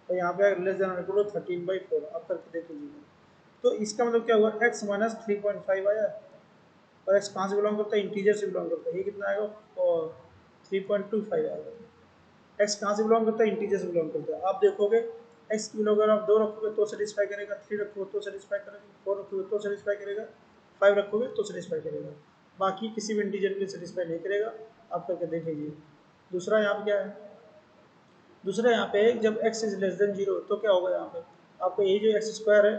और यहाँ पे लेस देन इक्वल टू 13/4। आप करके देख लीजिए। तो इसका मतलब क्या हुआ? x माइनस 3.5 आया, और x कहाँ से बिलोंग करता है? इंटीजर से बिलोंग करता है। ये कितना आएगा? और 3.25 आएगा। x कहाँ से बिलोंग करता है? इंटीजर से बिलोंग करता है। आप देखोगे x की वैल्यू अगर आप 2 रखोगे तो सेटिस्फाई करेगा, 3 रखोगे तो सेटिस्फाई करेगा, 4 रखोगे तो सेटिस्फाई करेगा, 5 रखोगे तो सेटिस्फाई करेगा, बाकी किसी भी इंटीजर के लिए सेटिस्फाई नहीं करेगा। आप करके देख लीजिए। दूसरा यहाँ पे क्या है? दूसरा यहाँ पे जब x is less than zero तो क्या होगा? यहाँ पे आपका ये जो एक्स स्क्वायर है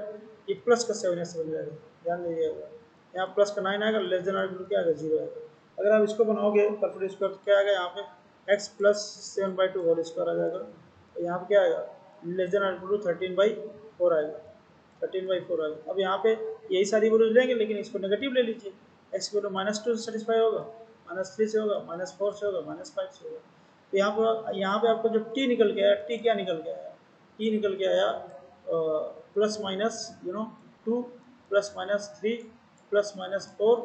ये प्लस का 7x बन जाएगा। ध्यान दीजिएगा, यहाँ प्लस का 9 आएगा, लेस देन आएगा क्या आएगा? जीरो आएगा। अगर आप इसको बनाओगे परफेक्ट स्क्वायर तो क्या आएगा? यहाँ पे x प्लस 7/2 होल स्क्वायर आ जाएगा, तो यहाँ पे क्या आएगा? लेस देन इक्वल टू 13/4 आएगा। 13/4 आएगा। अब यहाँ पे यही सारी वैल्यूज लेंगे, लेकिन इसको नेगेटिव ले लीजिए। एक्स की वैल्यू -2 से सेटिस्फाई होगा, -3 से होगा, -4 से होगा, -5 से होगा। तो यहाँ पे आपको जो टी निकल के आया, टी क्या निकल के आया? टी निकल के आया plus minus 2 plus minus 3 plus minus 4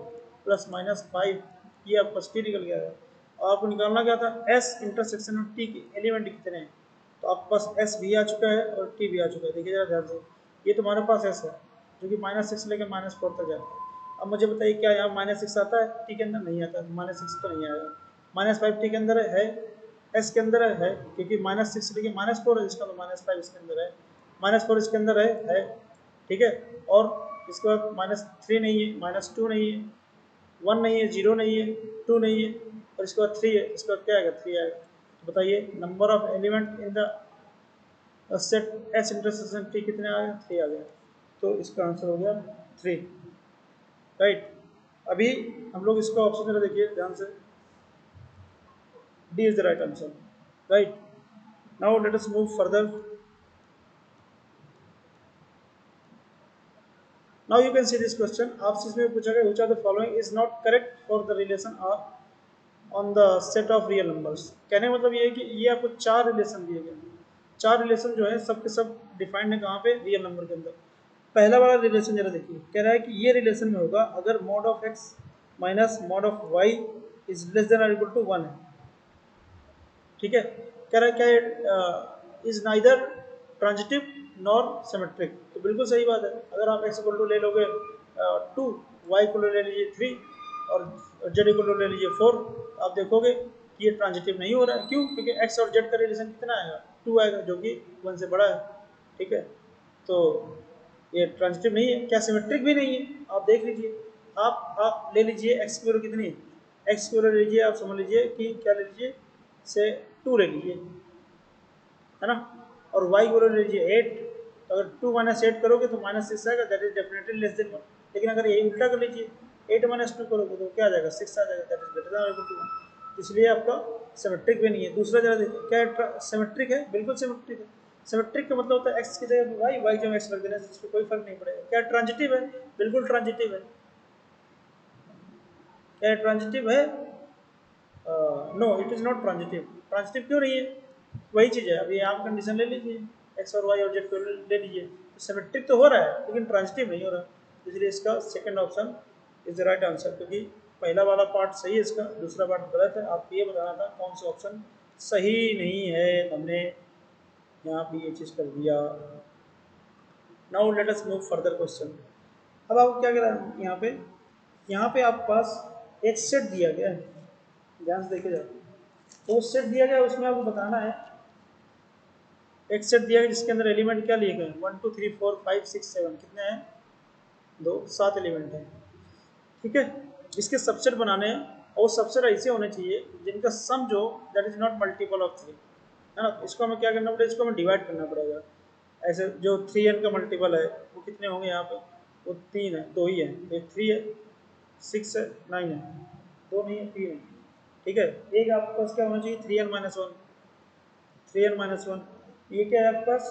plus minus 5, ये आपका टी निकल के आया। और आपको निकालना क्या था? एस इंटरसेक्शन ऑफ टी के एलिमेंट कितने हैं। तो आपके पास एस भी आ चुका है और टी भी आ चुका है। देखिए जरा ध्यान से, ये तुम्हारे पास एस है जो कि -6 लेकर -4 तक जाता है। अब मुझे बताइए क्या यहाँ -6 आता है? टी के अंदर नहीं आता है, -6 तो नहीं आएगा। -5 टी के अंदर है, एस के अंदर है, क्योंकि -6 लेके -4 है, इसका तो -5 इसके अंदर है, -4 इसके अंदर है, ठीक है। और इसके बाद -3 नहीं है, -2 नहीं है, 1 नहीं है, 0 नहीं है, 2 नहीं है, और इसके बाद 3 है। इसके बाद क्या आएगा? 3 आएगा। तो बताइए number of element in the set S intersection T कितने आ गए? 3 आ गए। तो इसका आंसर हो गया 3, राइट। अभी हम लोग इसका ऑप्शन जरा देखिए ध्यान से, D is the right answer, right. Now let us move further. Now you can see this question. आपसे इसमें पूछा गया which of the following is not correct for the relation on the set of real numbers. कहने का मतलब ये है कि ये आपको 4 रिलेशन दिए गए। 4 रिलेशन जो है सब के सब डिफाइंड है कहाँ पे? रियल नंबर के अंदर। पहला वाला रिलेशन जरा देखिए, कह रहा है कि ये रिलेशन में होगा अगर mod of x minus mod of y is less than और इक्वल टू 1 है, ठीक है। कह रहा है क्या? Is neither transitive nor symmetric. तो बिल्कुल सही बात है। अगर आप x इक्वल टू ले लोगे 2, y इक्वल टू ले लीजिए 3 और z इक्वल टू ले लीजिए 4, आप देखोगे कि ये ट्रांजिटिव नहीं हो रहा है। क्यों? क्योंकि x और z का रिलेशन कितना आएगा? 2 आएगा, जो कि 1 से बड़ा है, ठीक है। तो ये ट्रांजिटिव नहीं है। क्या सिमेट्रिक भी नहीं है? आप देख लीजिए। आप ले लीजिए x की वैल्यू कितनी है? x की वैल्यू लीजिए, आप समझ लीजिए कि क्या ले लीजिए से 2 ले लीजिए, है ना। और y की वैल्यू ले लीजिए 8। तो अगर 2 - 8 करोगे तो -6 आएगा, that is definitely less than 1। लेकिन अगर यही उल्टा कर लीजिए, 8 - 2 करोगे तो क्या आ जाएगा? 6 आ जाएगा, that is greater than equal to 1। इसलिए आपका सिमेट्रिक भी नहीं है। दूसरा जरा देखिए, क्या सिमेट्रिक है? बिल्कुल सिमेट्रिक है। सिमेट्रिक का मतलब होता है x की जगह y जगह x रख देने से इसमें कोई फर्क नहीं पड़ेगा। क्या ट्रांजिटिव है? बिल्कुल ट्रांजिटिव है। क्या ट्रांजिटिव है? No, it is not transitive. Transitive क्यों नहीं है? वही चीज़ है। अभी आप कंडीशन ले लीजिए, एक्स और वाई और जेड को ले लीजिए, तो सिमेट्रिक तो हो रहा है लेकिन ट्रांजिटिव नहीं हो रहा। इसलिए इसका second option is the right answer, क्योंकि पहला वाला पार्ट सही है इसका, दूसरा पार्ट गलत है। आपको ये बताना था कौन सा ऑप्शन सही नहीं है, हमने यहाँ पे ये चीज़ कर दिया। Now let us move further question. अब आपको क्या कह रहा है यहाँ पे आपके पास एक सेट दिया गया है, ध्यान से देखे जाए। तो सेट दिया गया, उसमें आपको बताना है, एक सेट दिया गया जिसके अंदर एलिमेंट क्या लिए गए? 1 2 3 4 5 6 7, कितने हैं? 2, 7 एलिमेंट हैं, ठीक है। इसके सबसेट बनाने हैं, और सबसेट ऐसे होने चाहिए जिनका सम जो that is not multiple of 3, है ना। इसको हमें क्या करना पड़ेगा? इसको हमें डिवाइड करना पड़ेगा। ऐसे जो 3n का मल्टीपल है वो कितने होंगे यहाँ पे? वो 3 है, 2 ही है। एक 3 है, 6 है, 9 है, 2 नहीं है, 3 है, ठीक है। एक आपके पास क्या होना चाहिए? 3n - 1, 3n - 1। ये क्या है आपके पास?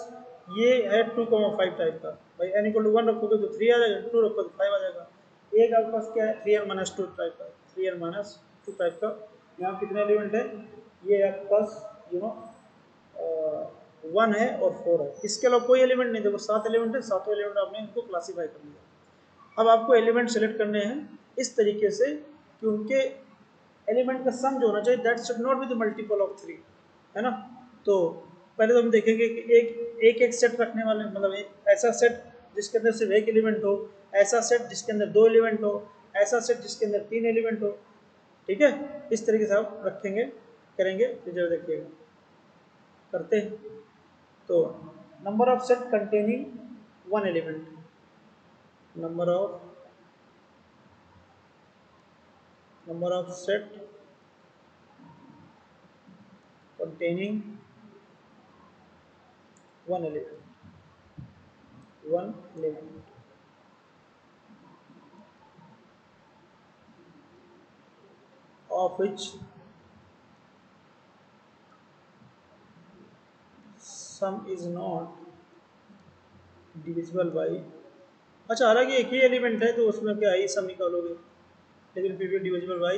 ये है 2,5 टाइप का। भाई n इक्वल टू 1 रखोगे तो 3 आ जाएगा, 2 रखोगे तो 5 आ जाएगा। एक आपके पास क्या है 3n माइनस 2 टाइप का, 3n माइनस 2 टाइप का। यहाँ कितने एलिमेंट है, ये आपके पास 1 है और 4 है, इसके अलावा कोई एलिमेंट नहीं। देखो 7 एलिमेंट है, सातों एलिमेंट आपने इनको क्लासीफाई कर लिया। अब आपको एलिमेंट सेलेक्ट करने हैं इस तरीके से कि उनके एलिमेंट का सम जो होना चाहिए that should not be the multiple of 3, है ना। तो पहले तो हम देखेंगे कि एक सेट रखने वाले, मतलब ऐसा सेट जिसके अंदर सिर्फ एक एलिमेंट हो, ऐसा सेट जिसके अंदर 2 एलिमेंट हो, ऐसा सेट जिसके अंदर 3 एलिमेंट हो। ठीक है, इस तरीके से आप रखेंगे, करेंगे। तो जब देखिएगा करते हैं तो number of set containing 1 element, number of set containing one element of which sum is not divisible by, अच्छा हालांकि एक ही एलिमेंट है तो उसमें क्या ही सम निकालोगे, लेकिन फिर भी डिविजिबल बाई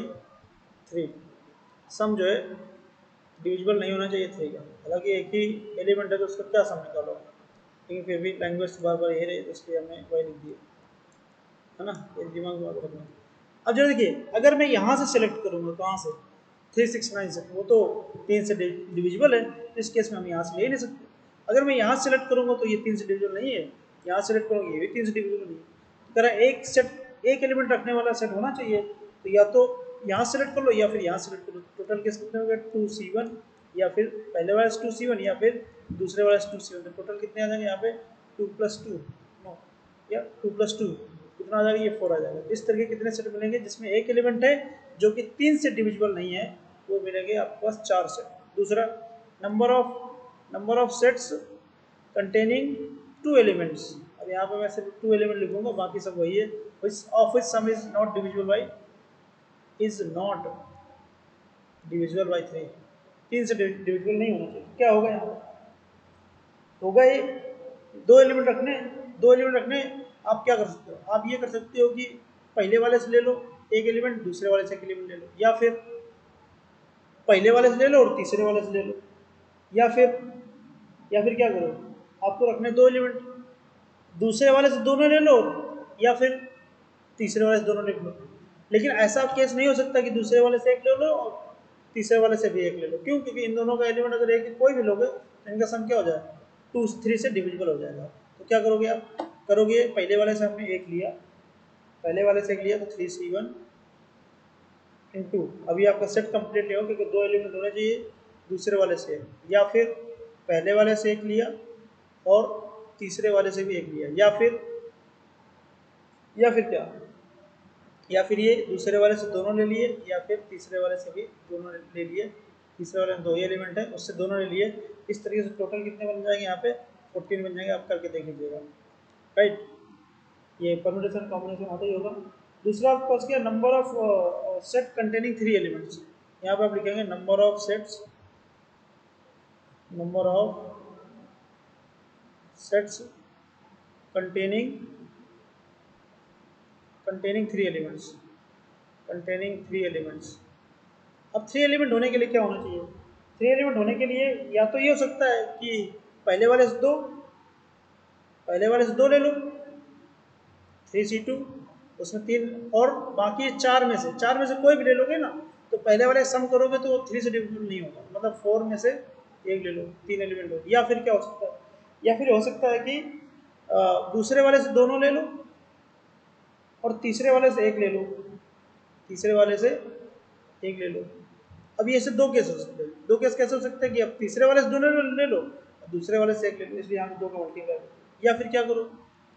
3। सम जो है डिविजिबल नहीं होना चाहिए 3 का, हालांकि एक ही एलिमेंट है तो उसका क्या सम निकालोगे, लेकिन फिर भी लैंग्वेज बार बार यही रही, इसलिए हमने वही लिख दिया, है ना। ये दिमाग में रखना। अब जो देखिए अगर मैं यहाँ से सिलेक्ट करूँगा, कहाँ से, 369 से, वो तो 3 से डिविजिबल है, तो इस केस में हम यहाँ से ले ही नहीं सकते। अगर मैं यहाँ सेलेक्ट करूँगा तो ये 3 से डिविजिबल नहीं है, यहाँ सेलेक्ट करूँगा ये भी 3 से डिविजिबल नहीं है। तरह एक सेट, एक एलिमेंट रखने वाला सेट होना चाहिए, तो या तो यहाँ सेलेक्ट कर लो या फिर यहाँ सेलेक्ट कर लो। टोटल केस कितने हो गए 2C1, या फिर पहले वाले से 2C1 या फिर दूसरे वाले से 2C1, तो टोटल कितने आ जाएंगे यहाँ पे 2 + 2 नो, या 2 + 2 कितना आ जाएगा, ये 4 आ जाएगा। इस तरह के कितने सेट मिलेंगे जिसमें एक एलिमेंट है जो कि 3 से डिविजिबल नहीं है, वो मिलेंगे आपके पास 4 सेट। दूसरा number of sets containing 2 elements, अब यहाँ पे मैं सिर्फ 2 एलिमेंट लिखूंगा, बाकी सब वही है। Of which some is not divisible by, is not divisible by 3, 3 से डिविजिबल नहीं होना चाहिए। क्या होगा यहाँ पर, होगा ये 2 एलिमेंट रखने, 2 एलिमेंट रखने। आप क्या कर सकते हो, आप ये कर सकते हो कि पहले वाले से ले लो एक एलिमेंट, दूसरे वाले से एक एलिमेंट ले लो, या फिर पहले वाले से ले लो और तीसरे वाले से ले लो, या फिर क्या करो, आपको रखने 2 एलिमेंट, दूसरे वाले से दोनों ले लो या फिर तीसरे वाले से दोनों ले लो। लेकिन ऐसा केस नहीं हो सकता कि दूसरे वाले से एक ले लो और तीसरे वाले से भी एक ले लो। क्यों, क्योंकि इन दोनों का एलिमेंट अगर एक कोई भी लोगे तो इनका सम क्या हो जाएगा, 2 3 से डिविजिबल हो जाएगा। तो क्या करोगे आप, करोगे पहले वाले से हमने एक लिया, पहले वाले से एक लिया तो 3C1 इंटू, अभी आपका सेट कंप्लीट नहीं हो क्योंकि 2 एलिमेंट होने चाहिए, दूसरे वाले से, या फिर पहले वाले से एक लिया और तीसरे वाले से भी एक लिया, या फिर क्या, या फिर ये दूसरे वाले से दोनों ले लिए, या फिर तीसरे वाले से भी दोनों ले लिए। तीसरे वाले में 2 ही एलिमेंट है, उससे दोनों ले लिए। इस तरीके से टोटल कितने बन जाएंगे यहाँ पे 14 बन जाएंगे। आप करके देख लीजिएगा, राइट। ये परम्यूटेशन कॉम्बिनेशन आता ही होगा। दूसरा आपके पास क्या, number of set containing 3 elements. यहाँ पे आप लिखेंगे number of sets containing 3 elements, अब 3 एलिमेंट होने के लिए क्या होना चाहिए, 3 एलिमेंट होने के लिए या तो ये हो सकता है कि पहले वाले से 2, ले लो 3C2, उसमें 3, और बाकी 4 में से कोई भी ले लोगे ना, तो पहले वाले सम करोगे तो वो 3 से डिविजिबल नहीं होगा, मतलब 4 में से एक ले लो, 3 एलिमेंट हो। या फिर क्या हो सकता है, या फिर हो सकता है कि दूसरे वाले से दोनों ले लो और तीसरे वाले से एक ले लो, अब ये से 2 केस हो सकते हैं। 2 केस कैसे हो सकते हैं कि अब तीसरे वाले से दोनों ले लो और दूसरे वाले से एक ले लो, इसलिए यहाँ 2 का मल्टीप्लाई। या फिर क्या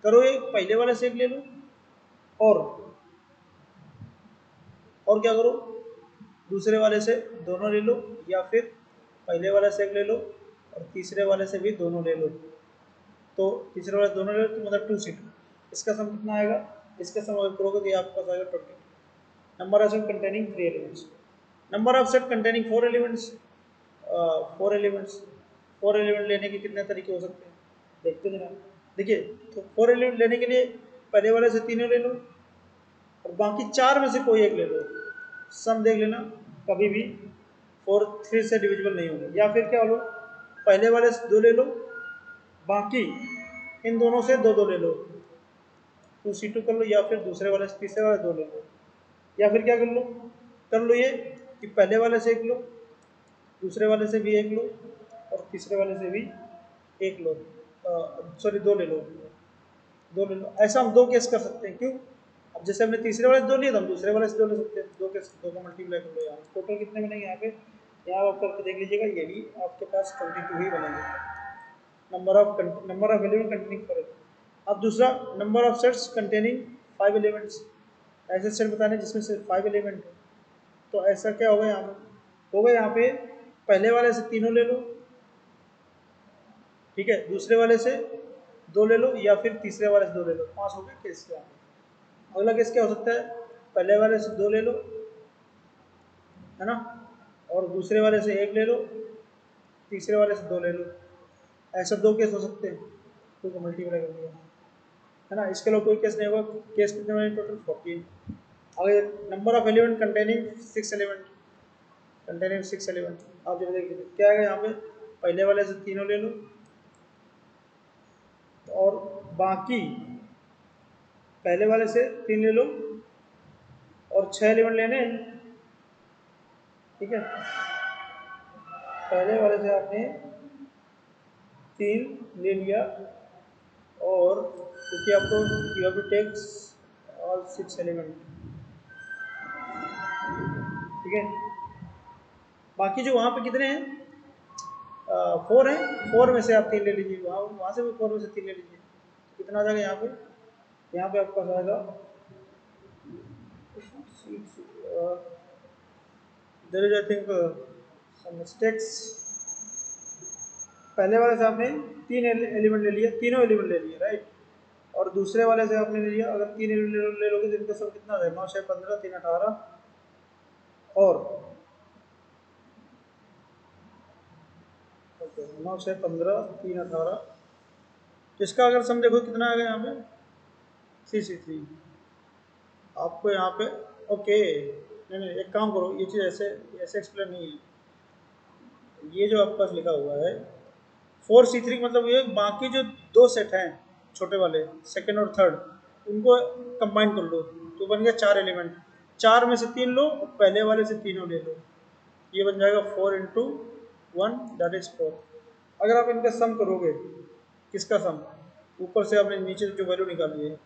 करो ये पहले वाले से एक ले लो और क्या करो, दूसरे वाले से दोनों ले लो, या फिर पहले वाले से एक ले लो और तीसरे वाले से भी दोनों ले लो। तो तीसरे वाले दोनों ले लो तो मतलब 2C2, इसका सम कितना आएगा, इसका सम अगर करोगे तो ये आपके पास आएगा 20। Number of set containing 3 elements, number of set containing 4 elements, 4 element लेने के कितने तरीके हो सकते हैं। देखते जरा, देखिए तो 4 एलिमेंट लेने के लिए पहले वाले से तीनों ले लो और बाकी 4 में से कोई एक ले लो, सम देख लेना कभी भी 4 3 से डिविजिबल नहीं होगा। या फिर क्या लो, पहले वाले से 2 ले लो, बाकी इन दोनों से 2 2 ले लो, 2C2 कर लो, या फिर दूसरे वाले से तीसरे वाले 2 ले लो। या फिर क्या कर लो ये कि पहले वाले से एक लो, दूसरे वाले से भी एक लो और तीसरे वाले से भी एक लो, सॉरी 2 ले लो, 2 ले लो। ऐसा हम 2 केस कर सकते हैं, क्यों? अब जैसे हमने तीसरे वाले से 2 लिए तो हम दूसरे वाले से 2 ले सकते हैं, 2 केस 2 को मल्टीप्लाई कर लो। यहाँ टोटल कितने बनेंगे? यहाँ पे आप करके देख लीजिएगा, ये भी आपके पास 22 ही बनेंगे। Number of element containing 4। अब दूसरा, number of sets containing 5 elements. ऐसे सेट बताने जिसमें से 5 एलिमेंट हो, तो ऐसा क्या होगा यहाँ पे? होगा यहाँ पे पहले वाले से तीनों ले लो, ठीक है, दूसरे वाले से 2 ले लो, या फिर तीसरे वाले से 2 ले लो। 5 हो गए केस यहाँ पे। अगला केस क्या हो सकता है? पहले वाले से 2 ले लो, है ना, और दूसरे वाले से 1 ले लो, तीसरे वाले से 2 ले लो। ऐसा 2 केस हो सकते हैं, 2 को मल्टीप्लाई कर दिया, है ना। इसके अलावा कोई केस नहीं होगा। केस कितने बने टोटल? 14। अगर number of element containing 6 element, आप जब देखिए क्या है यहाँ पे, पहले वाले से तीनों ले लो और बाकी पहले वाले से 3 ले लो और 6 एलिमेंट लेने हैं, ठीक है। पहले वाले से आपने 3 ले लिया और क्योंकि आपको you have to take all 6 element, ठीक है। बाकी जो वहाँ पे कितने हैं? 4 हैं, 4 में से आप 3 ले लीजिए, वहाँ से भी 4 में से 3 ले लीजिए। कितना आ जाएगा यहाँ पे? यहाँ पे आपका आएगा there is I think some mistakes. पहले वाले से आपने 3 एलिमेंट ले लिया, तीनों एलिमेंट ले लिए, राइट। और दूसरे वाले से आपने ले लिया, अगर 3 एलिमेंट ले लोगे तो इनका सब कितना है? 9 6 15 3 18 और 9 6 15 3 18। इसका अगर सम देखो कितना आ गया यहाँ पे? 3 आपको यहाँ पे, ओके, नहीं नहीं, एक काम करो, ये चीज़ ऐसे ऐसे एक्सप्लेन नहीं है। ये जो आपके पास लिखा हुआ है 4C3 मतलब ये बाकी जो 2 सेट हैं छोटे वाले, सेकंड और थर्ड, उनको कंबाइन कर लो तो बन गया 4 एलिमेंट। 4 में से 3 लो और पहले वाले से तीनों ले लो, ये बन जाएगा 4 इंटू 1 दैट इज 4। अगर आप इनका सम करोगे, किसका सम? ऊपर से आपने नीचे जो वैल्यू निकाली है,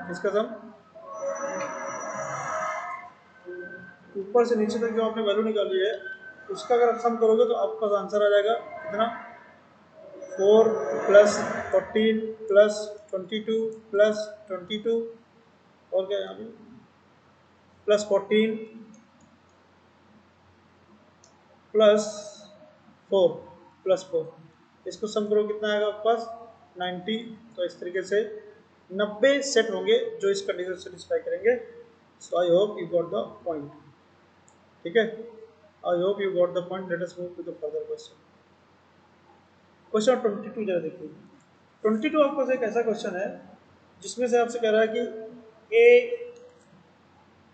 किसका सम? ऊपर से नीचे तक जो आपने वैल्यू निकाली है उसका अगर आप सम करोगे तो आपका आंसर आ जाएगा कितना? 4 प्लस 14 प्लस 22 प्लस 22 और क्या यहाँ पे प्लस 14 प्लस 4 प्लस 4, इसको सम करो कितना आएगा आपके पास? 90। तो इस तरीके से 90 सेट होंगे जो इस कंडीशन सेटिस्फाई करेंगे। So I hope you got the point, ठीक है। I hope you got the point. Let us move to the further question. Question 22 जरा देखिए। 22 आपके पास एक ऐसा क्वेश्चन है जिसमें से आपसे कह रहा है कि ए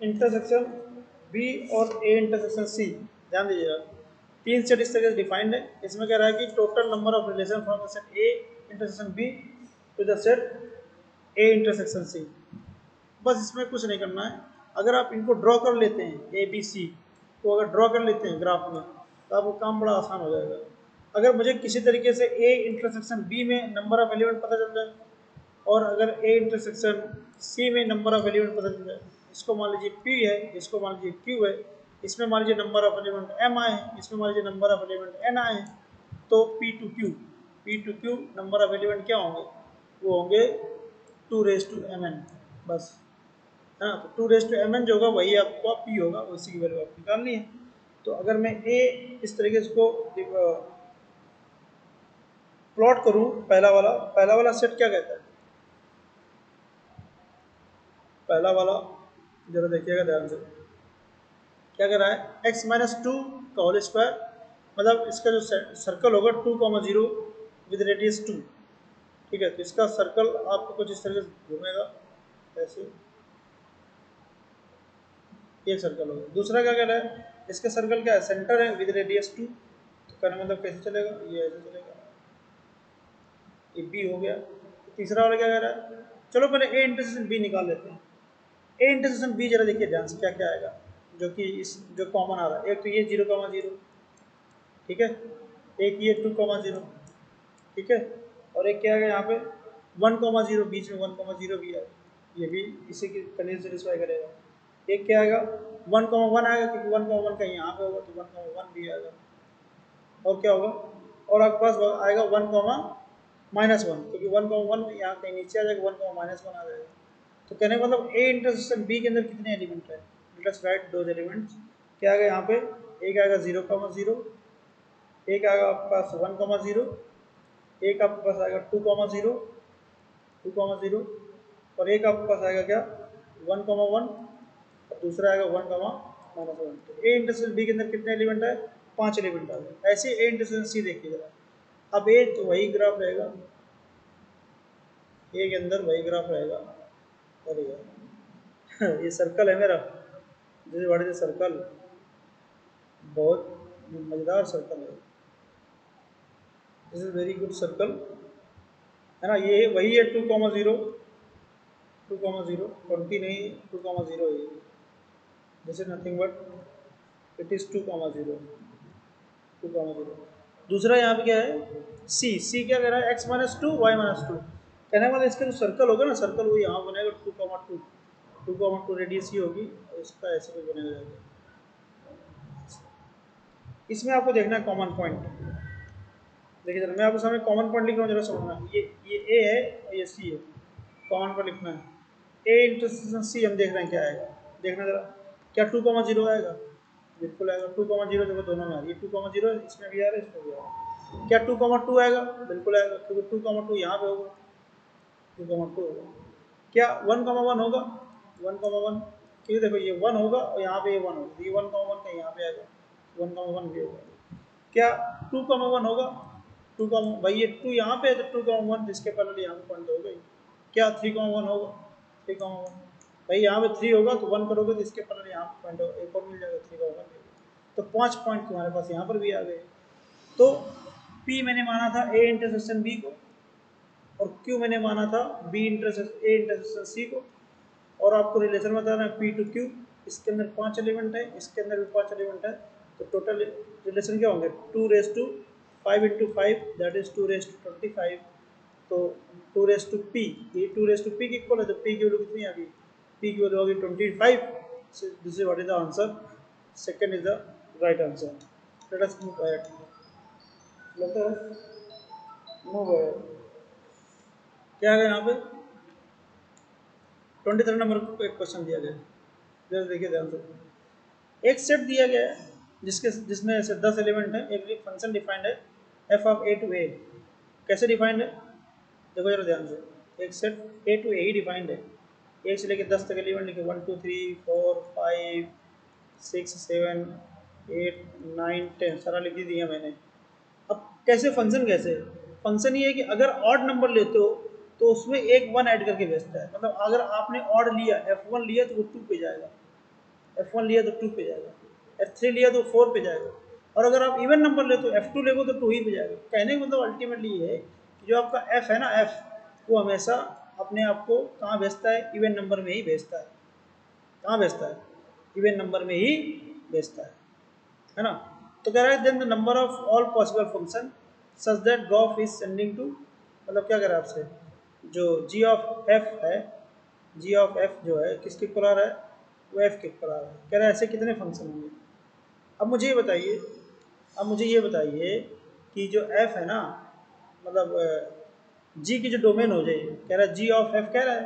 इंटरसेक्शन बी और ए इंटरसेक्शन सी, ध्यान दीजिएगा, 3 सेट इस तरह से डिफाइंड है। इसमें कह रहा है कि total number of relation from the set A intersection B to the set A intersection C. बस इसमें कुछ नहीं करना है। अगर आप इनको ड्रॉ कर लेते हैं ए बी सी, तो अगर ड्रॉ कर लेते हैं ग्राफ में तो आपको काम बड़ा आसान हो जाएगा। अगर मुझे किसी तरीके से ए इंटरसेक्शन बी में नंबर ऑफ एलिमेंट पता चल जाए और अगर ए इंटरसेक्शन सी में नंबर ऑफ एलिमेंट पता चल जाए, इसको मान लीजिए पी है, इसको मान लीजिए क्यू है, इसमें मान लीजिए नंबर ऑफ एलिमेंट एम आए, इसमें मान लीजिए नंबर ऑफ एलिमेंट एन आए, तो P to Q number of element क्या होंगे? वो होंगे 2⁻mn, बस, है ना। तो 2⁻mn जो होगा वही आपका पी होगा, उसी की वैल्यू आपको निकालनी है। तो अगर मैं ए इस तरीके से इसको प्लॉट करूं, पहला वाला सेट क्या कहता है? पहला वाला जरा देखिएगा ध्यान से, क्या कह रहा है? x-2 का होल स्क्वायर, मतलब इसका जो सर्कल होगा 2, 0 विद रेडियस 2, ठीक है। तो इसका सर्कल आपको कुछ इस तरह से घूमेगा, ऐसे एक सर्कल होगा। दूसरा क्या कह रहा है, इसका सर्कल क्या है, सेंटर है विद रेडियस 2। तो कहने मतलब कैसे चलेगा, ये ऐसे चलेगा, ये बी हो गया। तो तीसरा वाला क्या कह रहा है, चलो पहले ए इंटरसेक्शन बी निकाल लेते हैं। ए इंटरसेक्शन बी जरा देखिए ध्यान से क्या क्या आएगा, जो कि इस जो कॉमन आ रहा है। एक तो ये 0,0, ठीक है, एक ये 2,0, ठीक है, और एक क्या है यहाँ पे 1,0, बीच में 1,0 भी है, ये भी इसी की कंडीशन सेटिस्फाई करेगा। एक क्या आएगा 1,1 आएगा, क्योंकि 1,1 कहीं यहाँ पे होगा, तो 1,1 भी आएगा। और क्या होगा, और आपके पास आएगा 1,-1, क्योंकि 1,1 यहाँ कहीं नीचे आ जाएगा, 1,-1 आ जाएगा। तो कहने का मतलब ए इंटरसेक्शन बी के अंदर कितने एलिमेंट है, लेट्स राइट दोज एलिमेंट्स। क्या आएगा यहाँ पे, एक आएगा 0,0, एक आएगा आपके पास 1,0, एक आपके पास आएगा 2,0, 2,0, और एक आपके पास आएगा क्या 1,1, और दूसरा आएगा 1,-1। तो ए इंटरसेक्शन बी के अंदर कितने एलिमेंट है, 5 एलिमेंट आ गए। ऐसे ए इंटरसेक्शन सी देखिए जरा। अब ए तो वही ग्राफ रहेगा, ए के अंदर वही ग्राफ रहेगा। अरे यार ये सर्कल है मेरा, दिस व्हाट इज सर्कल, बहुत मजेदार सर्कल है, this is very good circle, है ना। ये वही है 2,0, 2,0, 20 नहीं, 2,0 है। This is nothing but it is 2,0, 2,0। दूसरा यहाँ पे क्या है सी क्या कह रहा है, x-2 y-2। कहने वाला इसका जो सर्कल होगा ना, सर्कल वो यहाँ बनेगा 2,2, 2,2 रेडियस ही होगी, और इसका ऐसे भी बनेगा जाएगा। इसमें आपको देखना है कॉमन पॉइंट। देखिए जरा मैं आपके सामने कॉमन पॉइंट लिख रहा हूँ, जरा समझना। ये ए है और ये सी है, कॉमन पॉइंट लिखना है। ए इंटरसेक्शन सी हम देख रहे हैं क्या आएगा, देखना जरा। क्या 2,0 आएगा, बिल्कुल आएगा। 2,0 देखो दोनों में आ रही है, 2,0 इसमें भी आ रहा है, इसमें भी आ रहा है। क्या 2,2 आएगा, बिल्कुल आएगा, क्योंकि 2,2 यहाँ पे होगा, 2,2 होगा। क्या 1,1 होगा, 1,1, क्योंकि देखो ये 1 होगा और यहाँ पे ये 1 होगा, ये 1,1 का यहाँ पे आएगा, 1,1 भी होगा। क्या 2,1 होगा, 2 भाई ये 2 यहाँ पे है, तो 2,1 जिसके पहले यहाँ पे पॉइंट हो गई। क्या 3,1 होगा, 3,1 भाई यहाँ पे 3 होगा, तो 1 करोगे तो इसके पहले यहाँ पे पॉइंट होगा, एक और मिल जाएगा 3,1। तो 5 पॉइंट तुम्हारे पास यहाँ पर भी आ गए। तो P मैंने माना था ए इंटरसेक्शन बी को, और Q मैंने माना था B intersection A intersection C को, और आपको रिलेशन बताना है P to Q। इसके अंदर 5 एलिमेंट है, इसके अंदर भी 5 एलिमेंट है, तो टोटल रिलेशन क्या होंगे 2⁵5 × 5 दैट इज 2⁵25। तो 2⁵P, ये 2⁵P की इक्वल है, तो P की वैल्यू कितनी आ गई, P की वैल्यू होगी 25। This is what is the answer, second is the right answer. Late us move ahead, late us move ahead. क्या है यहाँ पे 23 नंबर को एक क्वेश्चन दिया गया है, जरा देखिए ध्यान से। एक सेट दिया गया है जिसमें से 10 एलिमेंट है, एक फंक्शन डिफाइंड है f of a to a। कैसे डिफाइंड है, देखो जरा ध्यान से। एक set a to a he defined है, 1 से लेकर 10 तक एलिमेंट लिखे, 1 2 3 4 5 6 7 8 9 10 सारा लिख दिया मैंने। अब कैसे फंक्शन, कैसे फंक्शन ये है कि अगर ऑड नंबर लेते हो तो उसमें एक 1 ऐड करके भेजता है। मतलब अगर आपने ऑड लिया f1 लिया तो वो 2 पे जाएगा, f1 लिया तो 2 पे जाएगा, f3 लिया तो 4 पे जाएगा, और अगर आप इवन नंबर ले तो f2 लेगो तो 2 ही पे जाएगा। कहने का मतलब अल्टीमेटली ये है कि जो आपका f है ना, f वो हमेशा अपने आप को कहाँ भेजता है, इवन नंबर में ही भेजता है। कहाँ भेजता है, इवन नंबर में ही भेजता है ना। तो कह रहा है then the number of all possible function such that g of is sending to, मतलब क्या कह रहा है आपसे, जो g ऑफ f है, g ऑफ f जो है किसके इक्वल आ रहा है, वो f के इक्वल आ रहा है। कह रहा है ऐसे कितने फंक्शन होंगे। अब मुझे ये बताइए, कि जो f है ना, मतलब g की जो डोमेन हो जाए, कह रहा है g ऑफ f, कह रहा है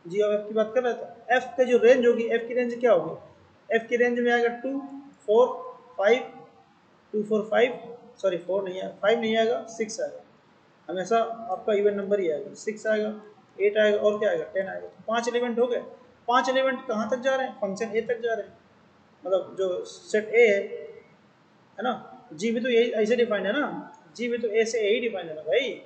g ऑफ f की बात कर रहा है, तो f की जो रेंज होगी, f की रेंज क्या होगी, f की रेंज में आएगा 2 4 5 2 4 5, सॉरी 4 नहीं आएगा, 5 नहीं आएगा, 6 आएगा। हमेशा आपका इवन नंबर ही आएगा, 6 आएगा, 8 आएगा, और क्या आएगा 10 आएगा। तो 5 एलिमेंट हो गए। 5 एलिमेंट कहाँ तक जा रहे हैं, फंक्शन ए तक जा रहे हैं, मतलब जो सेट ए है ना। जी भी तो यही ऐसे डिफाइंड है ना, जी भी तो ए से ए ही डिफाइंड है ना भाई।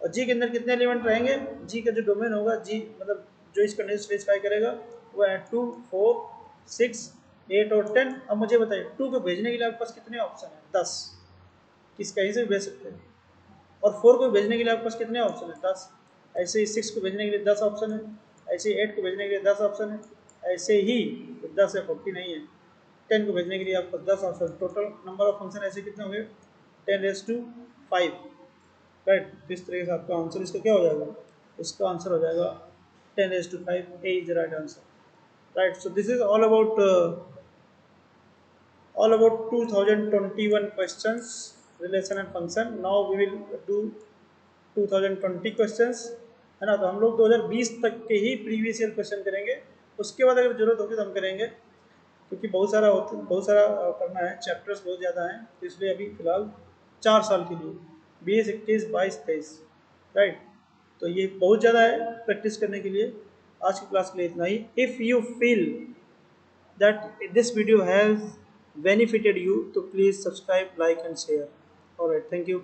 और जी के अंदर कितने एलिमेंट रहेंगे, जी का जो डोमेन होगा, जी मतलब जो इस कंडीशन स्पेसिफाई करेगा वो है 2, 4, 6, 8 और 10। अब मुझे बताइए 2 को भेजने के लिए आपके पास कितने ऑप्शन है, 10, किस कहीं से भी भेज सकते हैं। और 4 को भेजने के लिए आपके पास कितने ऑप्शन है, 10। ऐसे ही 6 को भेजने के लिए 10 ऑप्शन है, ऐसे ही 8 को भेजने के लिए 10 ऑप्शन है, ऐसे ही 10 है 40 नहीं है। 10 को भेजने के लिए आपको 10 option, total number of function ऐसे कितने हो गए 10⁵ राइट। तो इस तरीके से आपका आंसर इसका क्या हो जाएगा, इसका आंसर हो जाएगा 10⁵ A is the right answer right. So this is all about 2021 questions relation and function. Now we will do 2020 questions, है ना। तो हम लोग 2020 तक के ही प्रीवियस ईयर क्वेश्चन करेंगे, उसके बाद अगर जरूरत होगी तो हम करेंगे, क्योंकि बहुत सारा करना है, चैप्टर्स बहुत ज़्यादा हैं, तो इसलिए अभी फिलहाल 4 साल के लिए 20, 21, 22, 23 राइट। तो ये बहुत ज़्यादा है प्रैक्टिस करने के लिए। आज की क्लास के लिए इतना ही। If you feel that this video has benefited you, so please subscribe, like and share. All right, thank you.